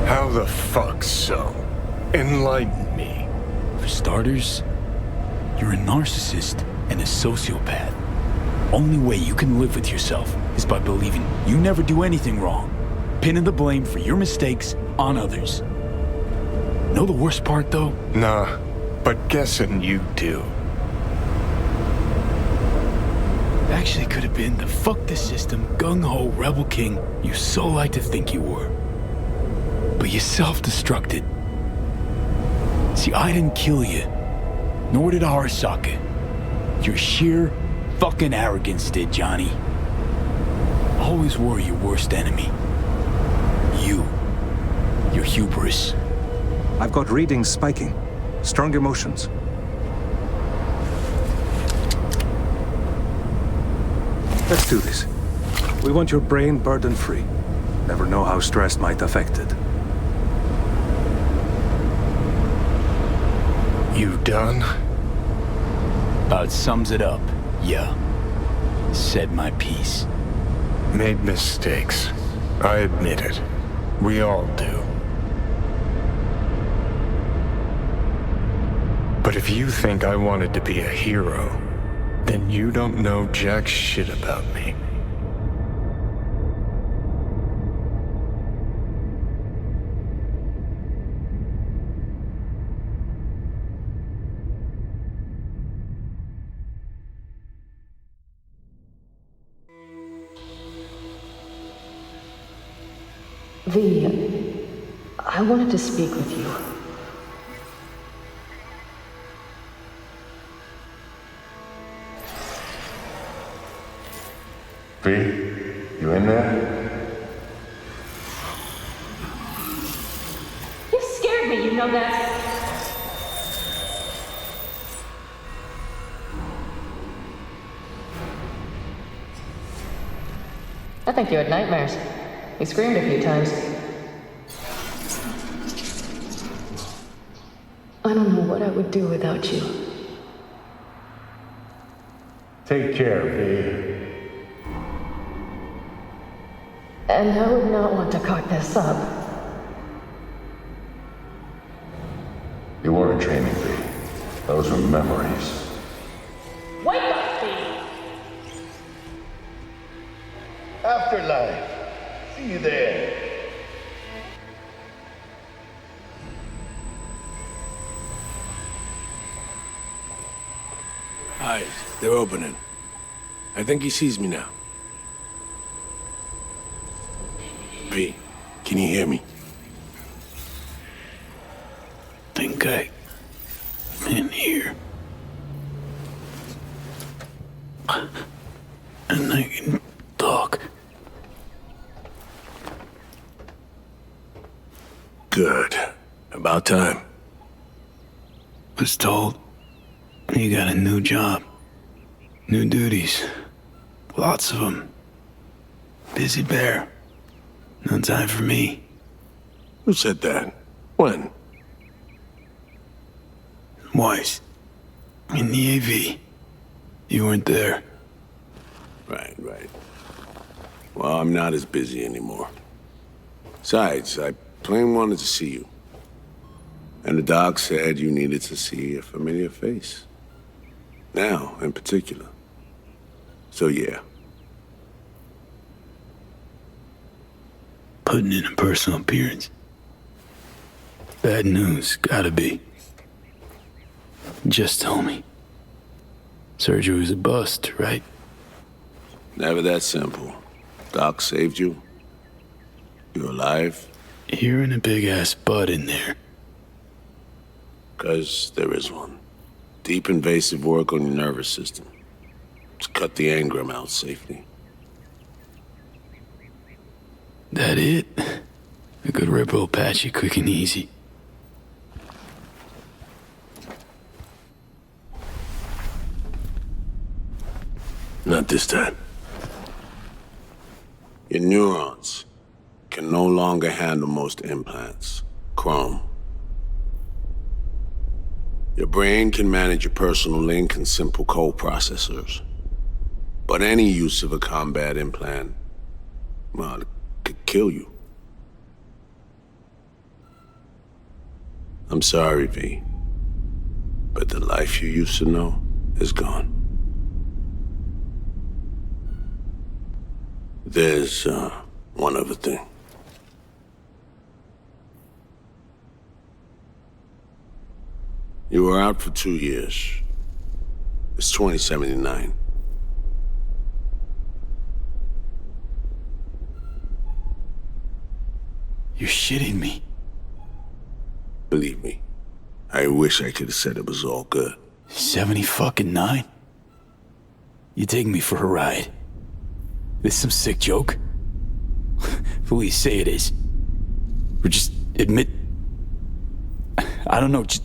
How the fuck so? Enlighten me. For starters, you're a narcissist and a sociopath. Only way you can live with yourself is by believing you never do anything wrong, pinning the blame for your mistakes on others. Know the worst part, though? Nah. But guessing you do. Actually could have been the fuck the system, gung-ho rebel king you so like to think you were. But you self-destructed. See, I didn't kill you, nor did Arasaka. Your sheer fucking arrogance did, Johnny. Always were your worst enemy. You. Your hubris. I've got readings spiking. Strong emotions. Let's do this. We want your brain burden-free. Never know how stress might affect it. You done? About sums it up, yeah. Said my piece. Made mistakes. I admit it. We all do. But if you think I wanted to be a hero, Then you don't know jack shit about me. V, I wanted to speak with you. V, you in there? You scared me, you know that. I think you had nightmares. You screamed a few times. I don't know what I would do without you. Take care, V. And I would not want to cock this up. You weren't training, V. Those were memories. Wake up, V! Afterlife. See you there. Eyes, they're opening. I think he sees me now. V, can you hear me? Think I'm in here. And I can talk. Good. About time. Was told you got a new job. New duties. Lots of them. Busy bear. No time for me. Who said that? When? Weiss. In the AV. You weren't there. Right. Well, I'm not as busy anymore. Besides, I plain wanted to see you. And the doc said you needed to see a familiar face. Now, in particular. So yeah. Putting in a personal appearance. Bad news, gotta be. Just tell me. Surgery was a bust, right? Never that simple. Doc saved you. You're alive. You're in a big-ass butt in there. 'Cause there is one. Deep invasive work on your nervous system. To cut the engram out safely. That it? A good rip will patch you quick and easy. Not this time. Your neurons can no longer handle most implants. Chrome. Your brain can manage your personal link and simple code processors. But any use of a combat implant, well, it could kill you. I'm sorry, V. But the life you used to know is gone. There's, one other thing. You were out for 2 years. It's 2079. You're shitting me. Believe me, I wish I could have said it was all good. 79? You taking me for a ride? This some sick joke? Who you say it is? Or just admit... I don't know, just...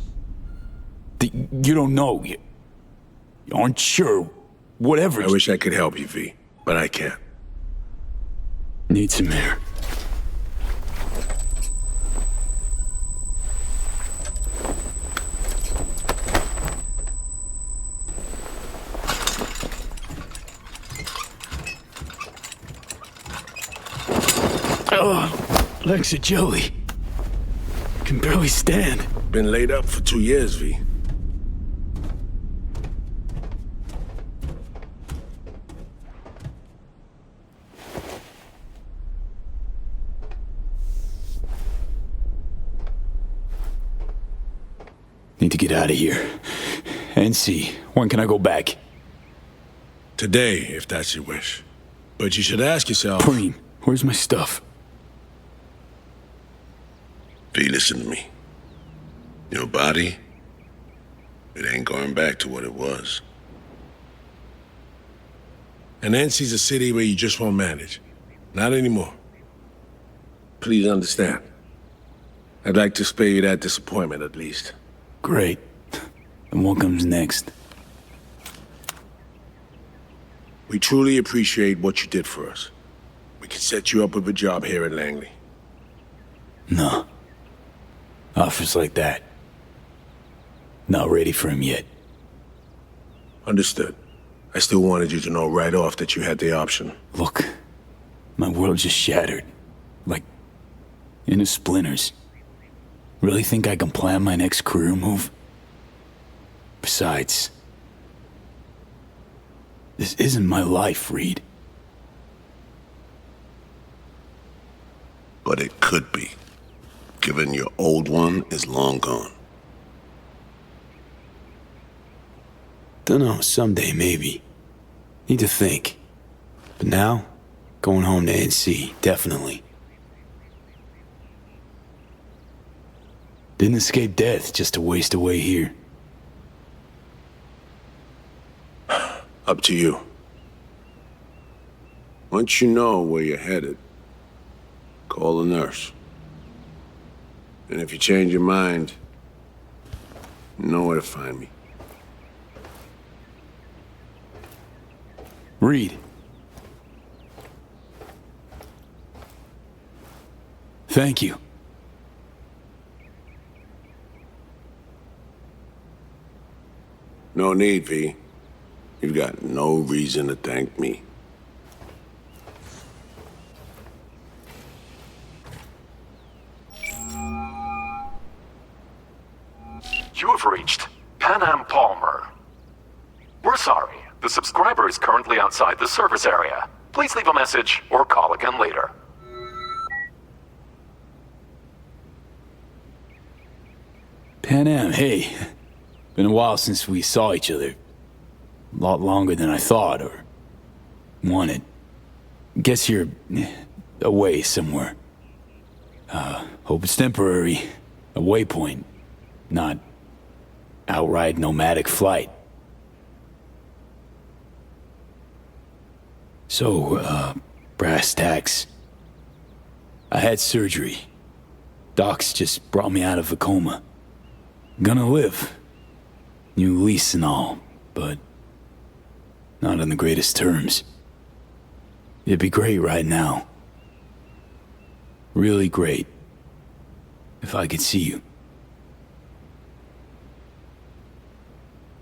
You don't know. You aren't sure. Whatever. I wish I could help you, V, but I can't. Need some air. Oh, legs are jelly. Can barely stand. Been laid up for 2 years, V. Need to get out of here. NC, when can I go back? Today, if that's your wish. But you should ask yourself... Preem, where's my stuff? V, listen to me. Your body, it ain't going back to what it was. And NC's a city where you just won't manage. Not anymore. Please understand. I'd like to spare you that disappointment, at least. Great. And what comes next? We truly appreciate what you did for us. We can set you up with a job here at Langley. No. Offers like that. Not ready for him yet. Understood. I still wanted you to know right off that you had the option. Look, my world just shattered. Like, into splinters. Really think I can plan my next career move? Besides, this isn't my life, Reed. But it could be, given your old one is long gone. Dunno, someday maybe. Need to think. But now, going home to NC, definitely. Didn't escape death just to waste away here. Up to you. Once you know where you're headed, call the nurse. And if you change your mind, you know where to find me. Reed. Thank you. No need, V. You've got no reason to thank me. You have reached Pan Am Palmer. We're sorry. The subscriber is currently outside the service area. Please leave a message or call again later. Pan Am, hey. Been a while since we saw each other. A lot longer than I thought or wanted. Guess you're away somewhere. Hope it's temporary. A waypoint, not outright nomadic flight. So, brass tacks. I had surgery. Docs just brought me out of a coma. Gonna live. New lease and all, but not on the greatest terms. It'd be great right now. Really great. If I could see you.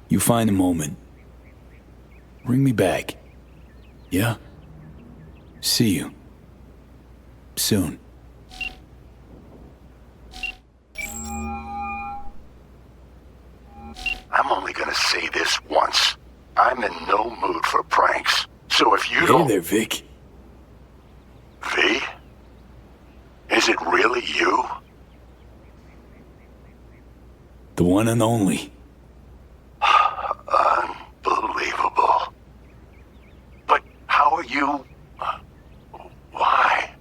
You find a moment. Bring me back. Yeah? See you. Soon. I'm only gonna say this once. I'm in no mood for pranks. So if you don't... Hey there, Vic. V? Is it really you? The one and only. Unbelievable. But how are you... Why?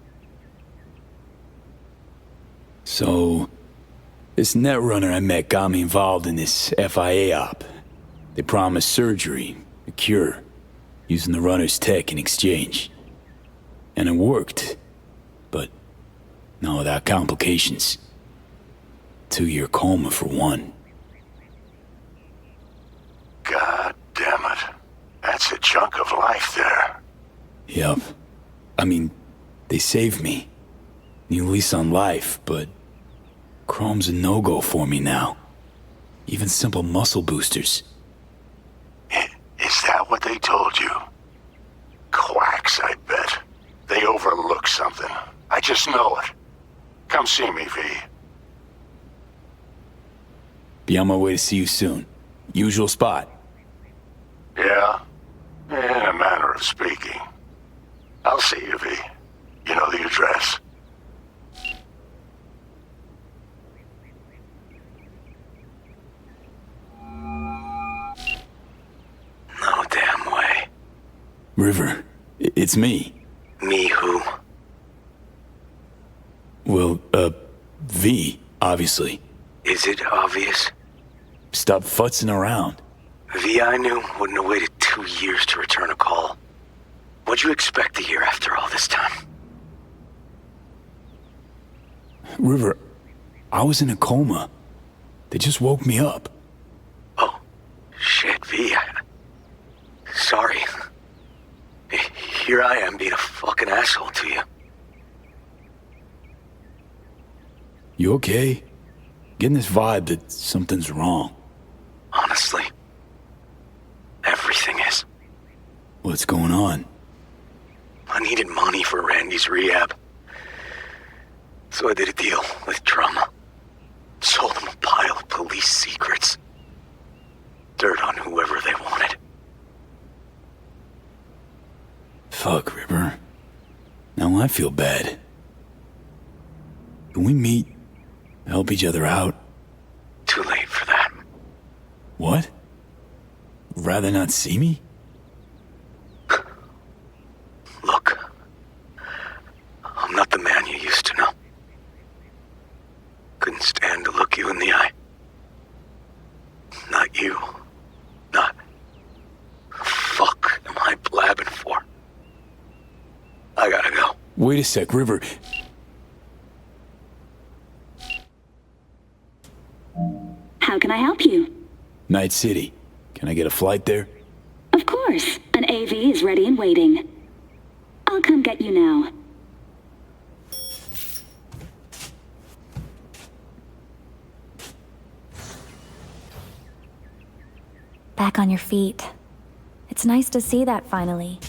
So, this netrunner I met got me involved in this FIA op. They promised surgery, a cure, using the runner's tech in exchange. And it worked, but not without complications. 2-year coma for one. God damn it. That's a chunk of life there. Yep. I mean, they saved me. New lease on life, but Chrome's a no-go for me now. Even simple muscle boosters. Is that what they told you? Quacks, I bet. They overlook something. I just know it. Come see me, V. Be on my way to see you soon. Usual spot. Yeah? In a manner of speaking. I'll see you, V. You know the address. River, it's me. Me who? Well, V, obviously. Is it obvious? Stop futzing around. V I knew wouldn't have waited 2 years to return a call. What'd you expect to hear after all this time? River, I was in a coma. They just woke me up. Oh, shit, V. Sorry. Here I am being a fucking asshole to you. You okay? Getting this vibe that something's wrong. Honestly, everything is. What's going on? I needed money for Randy's rehab. So I did a deal with Drama. Sold him a pile of police secrets. Dirt on whoever they wanted. Fuck, River. Now I feel bad. Can we meet? Help each other out? Too late for that. What? Rather not see me? Look. I'm not the man you used to know. Couldn't stand to look you in the eye. Not you. Not... Fuck am I blabbing for? I gotta go. Wait a sec, River. How can I help you? Night City. Can I get a flight there? Of course. An AV is ready and waiting. I'll come get you now. Back on your feet. It's nice to see that finally.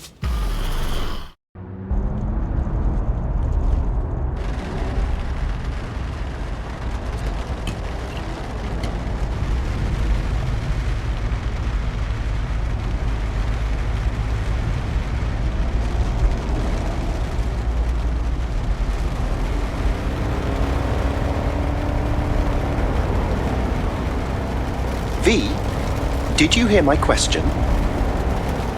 V, did you hear my question?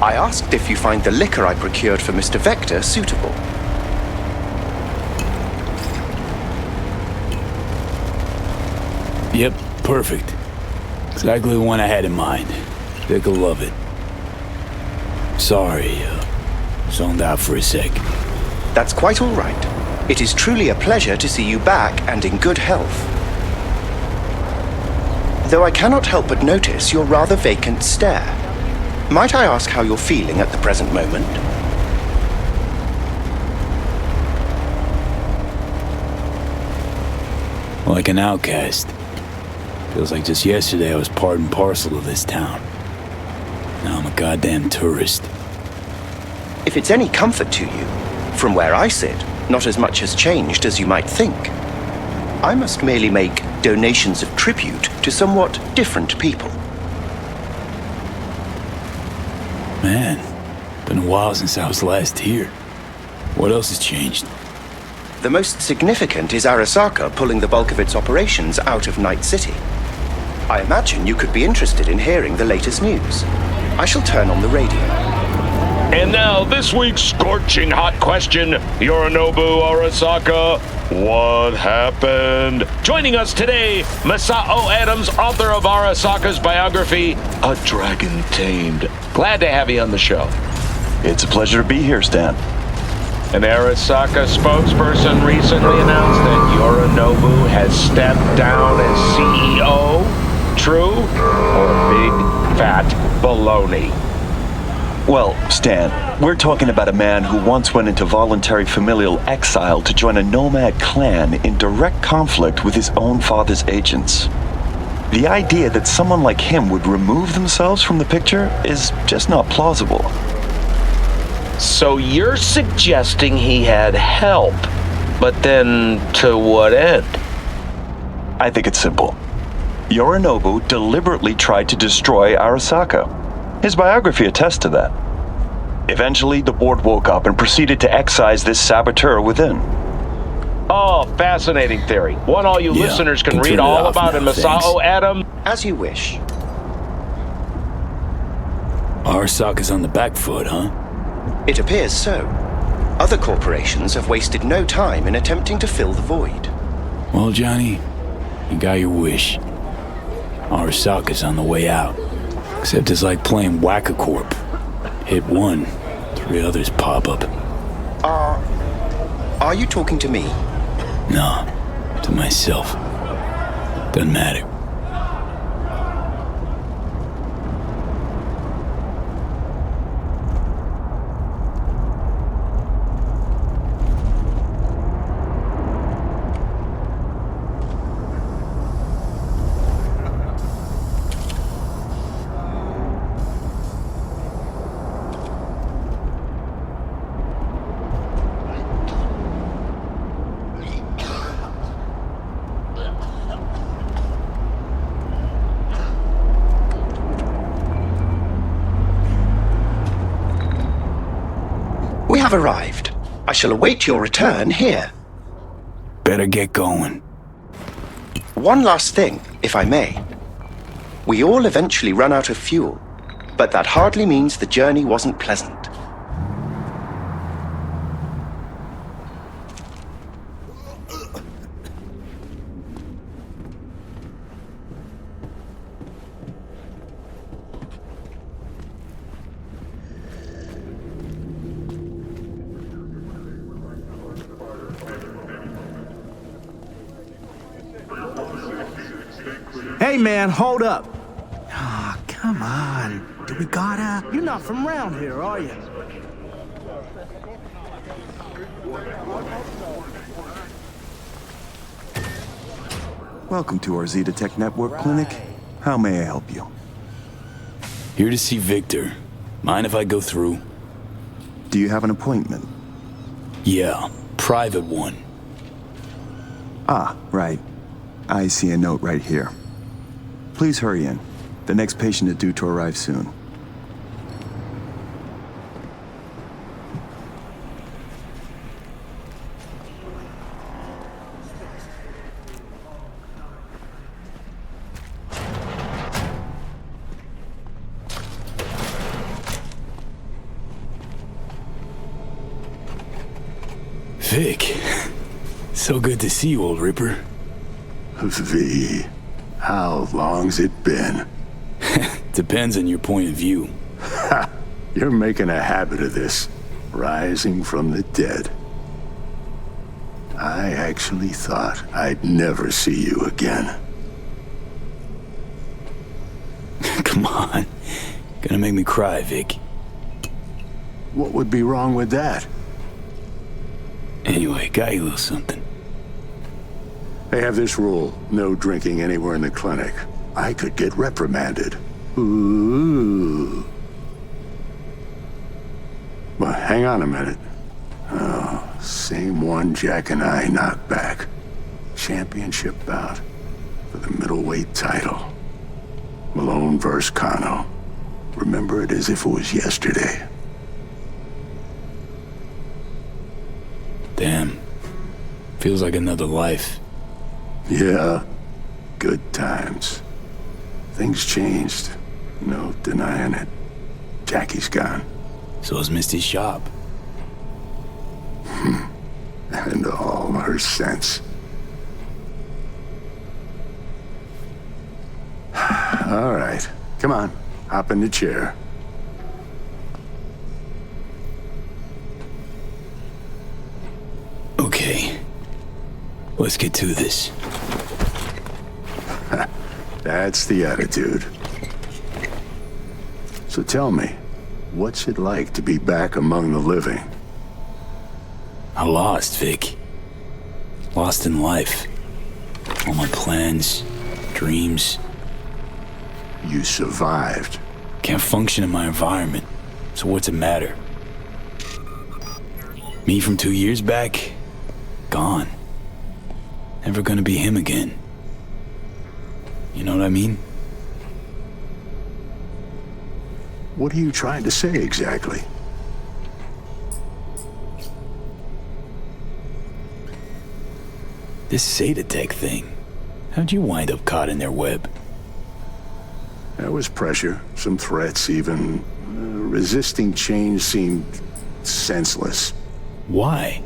I asked if you find the liquor I procured for Mr. Vector suitable. Yep, perfect. Exactly the one I had in mind. Dick'll love it. Sorry, zoned out for a sec. That's quite all right. It is truly a pleasure to see you back and in good health. Though I cannot help but notice your rather vacant stare. Might I ask how you're feeling at the present moment? Like an outcast. Feels like just yesterday I was part and parcel of this town. Now I'm a goddamn tourist. If it's any comfort to you, from where I sit, not as much has changed as you might think. I must merely make donations of tribute to somewhat different people. Man, been a while since I was last here. What else has changed? The most significant is Arasaka pulling the bulk of its operations out of Night City. I imagine you could be interested in hearing the latest news. I shall turn on the radio. And now, this week's scorching hot question, Yorinobu Arasaka, what happened? Joining us today, Masao Adams, author of Arasaka's biography, A Dragon Tamed. Glad to have you on the show. It's a pleasure to be here, Stan. An Arasaka spokesperson recently announced that Yorinobu has stepped down as CEO. True or big, fat baloney? Well, Stan, we're talking about a man who once went into voluntary familial exile to join a nomad clan in direct conflict with his own father's agents. The idea that someone like him would remove themselves from the picture is just not plausible. So you're suggesting he had help, but then to what end? I think it's simple. Yorinobu deliberately tried to destroy Arasaka. His biography attests to that. Eventually, the board woke up and proceeded to excise this saboteur within. Oh, fascinating theory. One all you listeners can read all about in Masao Adam. As you wish. Arasaka's on the back foot, huh? It appears so. Other corporations have wasted no time in attempting to fill the void. Well, Johnny, you got your wish. Arasaka's on the way out. Except it's like playing Whack-A-Corp. Hit one, 3 others pop up. Are you talking to me? No, to myself. Doesn't matter. We have arrived. I shall await your return here. Better get going. One last thing, if I may. We all eventually run out of fuel, but that hardly means the journey wasn't pleasant. Hey man, hold up. Ah, come on. Do we gotta? You're not from around here, are you? Welcome to our Zeta Tech Network Clinic. How may I help you? Here to see Victor. Mind if I go through? Do you have an appointment? Yeah, private one. Ah, right. I see a note right here. Please hurry in. The next patient is due to arrive soon. Vic, so good to see you, old Ripper. V, how long's it been? Depends on your point of view. Ha! You're making a habit of this, rising from the dead. I actually thought I'd never see you again. Come on. Gonna make me cry, Vic. What would be wrong with that? Anyway, got you a little something. They have this rule, no drinking anywhere in the clinic. I could get reprimanded. Ooh. Well, hang on a minute. Oh, same one Jack and I knocked back. Championship bout for the middleweight title. Malone versus Kano. Remember it as if it was yesterday. Damn. Feels like another life. Yeah. Good times. Things changed. No denying it. Jackie's gone. So is Misty's shop. And all her sense. All right. Come on. Hop in the chair. Okay. Let's get to this. That's the attitude. So tell me, what's it like to be back among the living? I lost, Vic. Lost in life. All my plans, dreams. You survived. Can't function in my environment, so what's it matter? Me from 2 years back? Gone. Never gonna be him again. You know what I mean? What are you trying to say exactly? This Zeta Tech thing. How'd you wind up caught in their web? There was pressure, some threats even. Resisting change seemed senseless. Why?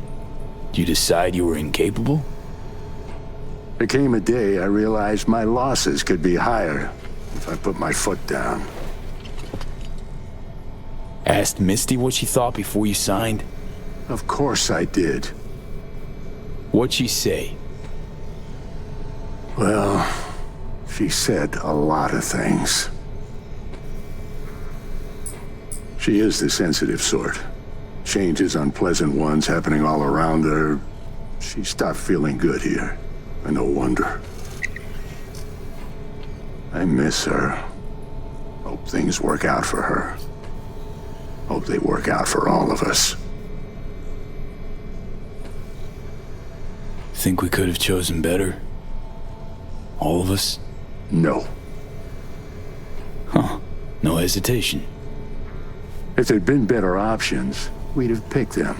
Did you decide you were incapable? There came a day I realized my losses could be higher if I put my foot down. Asked Misty what she thought before you signed? Of course I did. What'd she say? Well, she said a lot of things. She is the sensitive sort. Changes, unpleasant ones happening all around her. She stopped feeling good here. And no wonder. I miss her. Hope things work out for her. Hope they work out for all of us. Think we could have chosen better? All of us? No. Huh. No hesitation. If there'd been better options, we'd have picked them.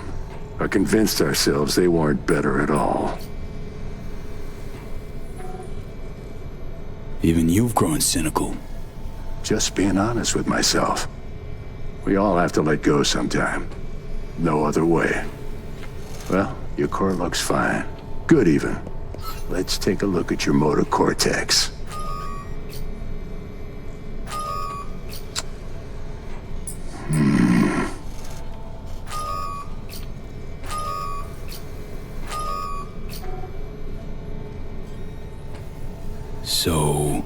Or convinced ourselves they weren't better at all. Even you've grown cynical. Just being honest with myself. We all have to let go sometime. No other way. Well, your core looks fine. Good even. Let's take a look at your motor cortex. So...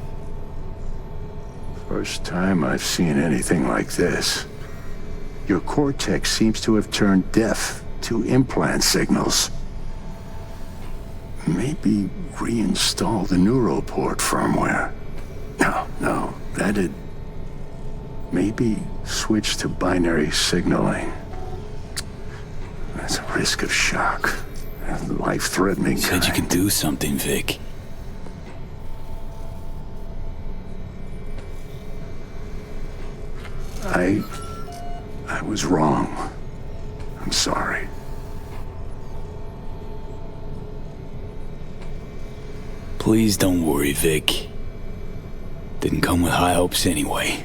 First time I've seen anything like this. Your cortex seems to have turned deaf to implant signals. Maybe reinstall the neuroport firmware. No, that'd... Maybe switch to binary signaling. That's a risk of shock. Life-threatening kind. Said you could do something, Vic. I was wrong. I'm sorry. Please don't worry, Vic. Didn't come with high hopes anyway.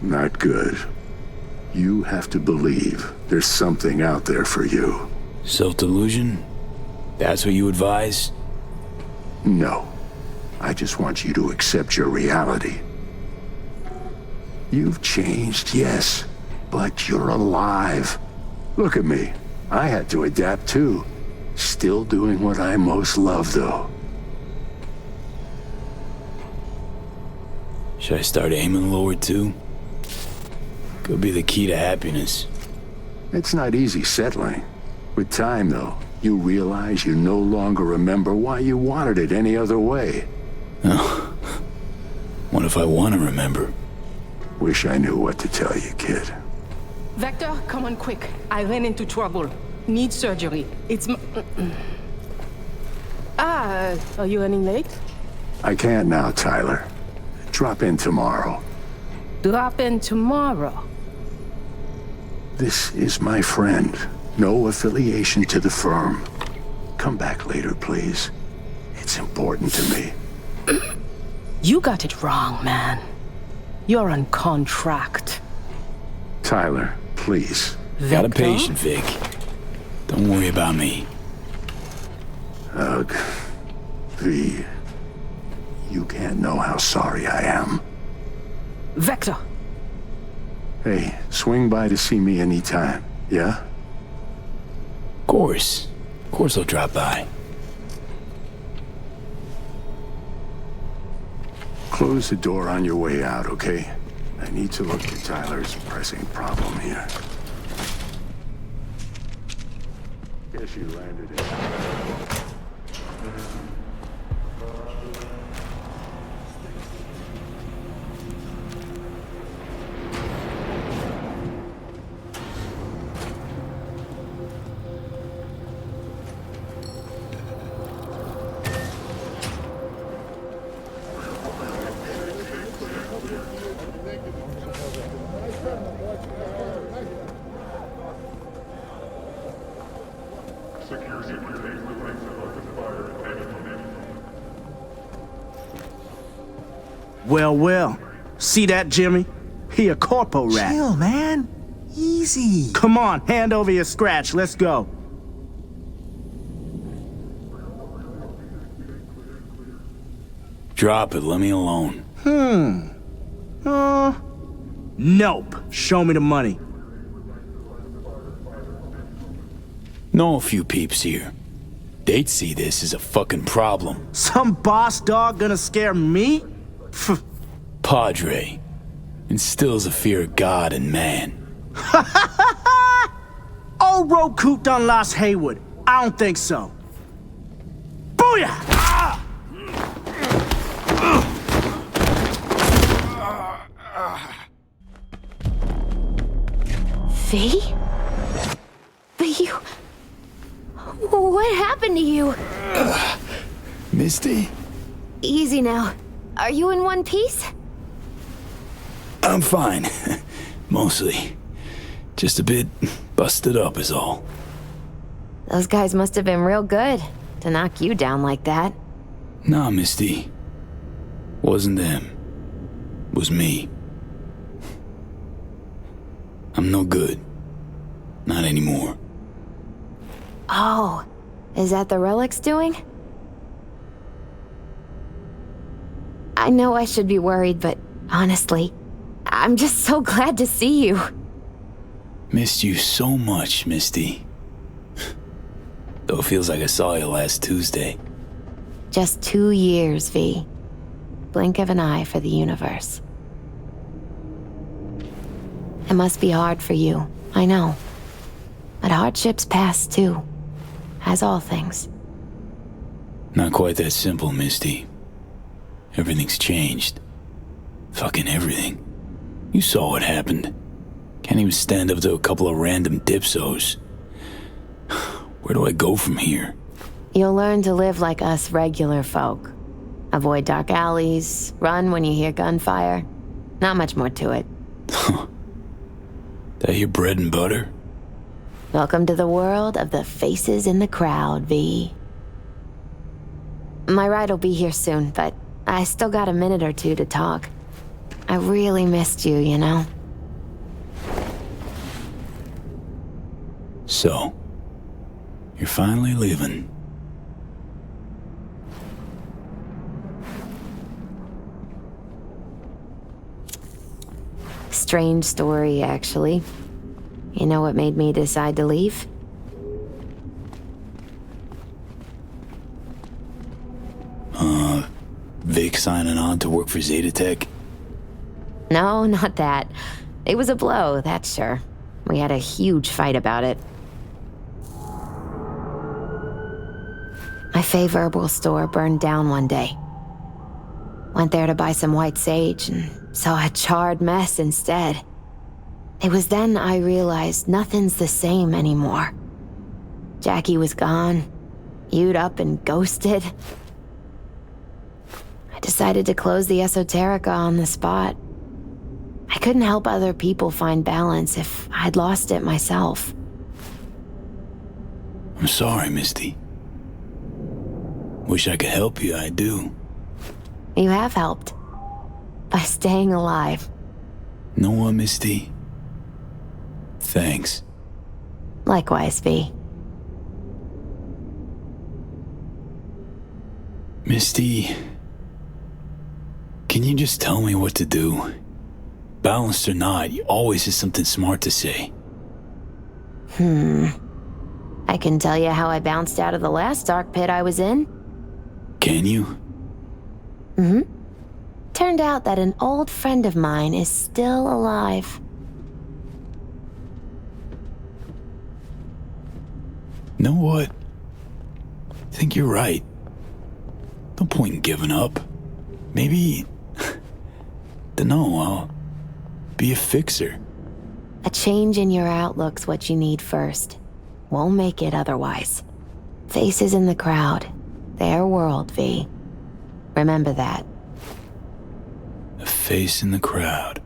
Not good. You have to believe there's something out there for you. Self-delusion? That's what you advise? No. I just want you to accept your reality. You've changed, yes, but you're alive. Look at me. I had to adapt too. Still doing what I most love, though. Should I start aiming lower too? Could be the key to happiness. It's not easy settling. With time, though, you realize you no longer remember why you wanted it any other way. Oh. What if I want to remember? Wish I knew what to tell you, kid. Vector, come on quick. I ran into trouble. Need surgery. It's are you running late? I can't now, Tyler. Drop in tomorrow. Drop in tomorrow? This is my friend. No affiliation to the firm. Come back later, please. It's important to me. You got it wrong, man. You're on contract. Tyler, please. Vector? Got a patient, Vic. Don't worry about me. Ugh. V. You can't know how sorry I am. Vector! Hey, swing by to see me anytime, yeah? Of course. Of course I'll drop by. Close the door on your way out, okay? I need to look at Tyler's pressing problem here. Guess you landed it. Well, see that, Jimmy? He a corpo rat. Chill, man. easy. Come on, hand over your scratch. Let's go. Drop it, let me alone. Nope. Show me the money. Know a few peeps here. They'd see this as a fucking problem. Some boss dog gonna scare me? Padre instills a fear of God and man. Old Roku done lost Haywood. I don't think so. Booyah! V? But you... What happened to you? Misty? Easy now. Are you in one piece? I'm fine. Mostly. Just a bit busted up is all. Those guys must have been real good to knock you down like that. Nah, Misty. Wasn't them. Was me. I'm no good. Not anymore. Oh, is that the relic's doing? I know I should be worried, but honestly, I'm just so glad to see you. Missed you so much, Misty. Though it feels like I saw you last Tuesday. Just 2 years, V. Blink of an eye for the universe. It must be hard for you, I know. But hardships pass too, as all things. Not quite that simple, Misty. Everything's changed. Fucking everything. You saw what happened. Can't even stand up to a couple of random dipsos. Where do I go from here? You'll learn to live like us regular folk. Avoid dark alleys, run when you hear gunfire. Not much more to it. That your bread and butter? Welcome to the world of the faces in the crowd, V. My ride will be here soon, but I still got a minute or two to talk. I really missed you, you know? So, you're finally leaving. Strange story, actually. You know what made me decide to leave? Vic signing on to work for Zeta Tech? No, not that. It was a blow, that's sure. We had a huge fight about it. My Fey Verbal store burned down one day. Went there to buy some white sage and saw a charred mess instead. It was then I realized nothing's the same anymore. Jackie was gone, you'd up and ghosted. I decided to close the Esoterica on the spot. I couldn't help other people find balance if I'd lost it myself. I'm sorry, Misty. Wish I could help you, I do. You have helped. By staying alive. Know what, Misty? Thanks. Likewise, V. Misty, can you just tell me what to do? Balanced or not, you always have something smart to say. I can tell you how I bounced out of the last dark pit I was in. Can you? Turned out that an old friend of mine is still alive. Know what? I think you're right. No point in giving up. Maybe... dunno, I'll be a fixer. A change in your outlook's what you need first. Won't make it otherwise. Faces in the crowd. Their world, V. Remember that. A face in the crowd.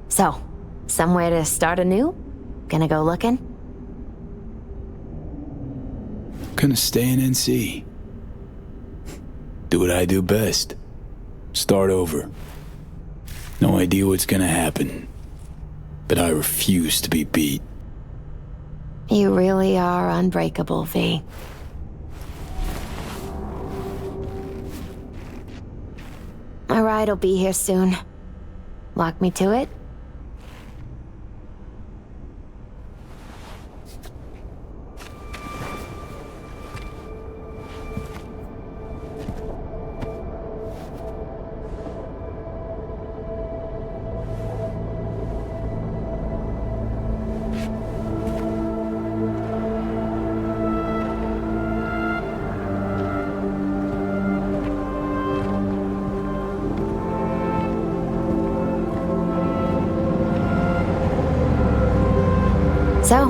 So, somewhere to start anew? Gonna go looking? Gonna stay in NC. Do what I do best. Start over. No idea what's gonna happen. but I refuse to be beat. You really are unbreakable, V. My ride'll be here soon. Lock me to it? So,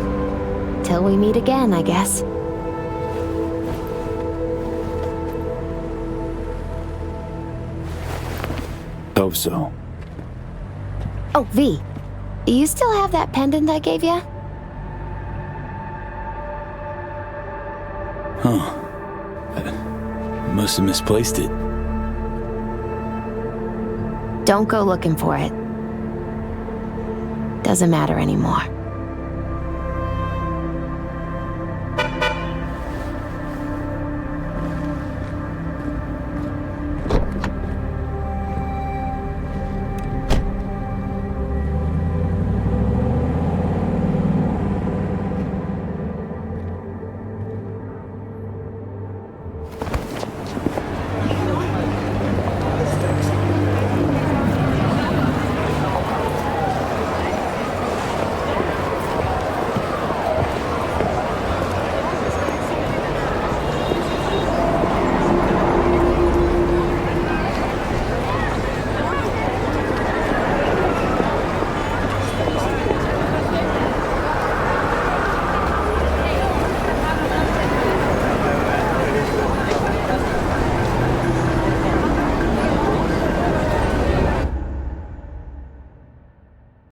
till we meet again, I guess. Hope so. Oh, V. You still have that pendant I gave you? Huh. I must have misplaced it. Don't go looking for it. Doesn't matter anymore.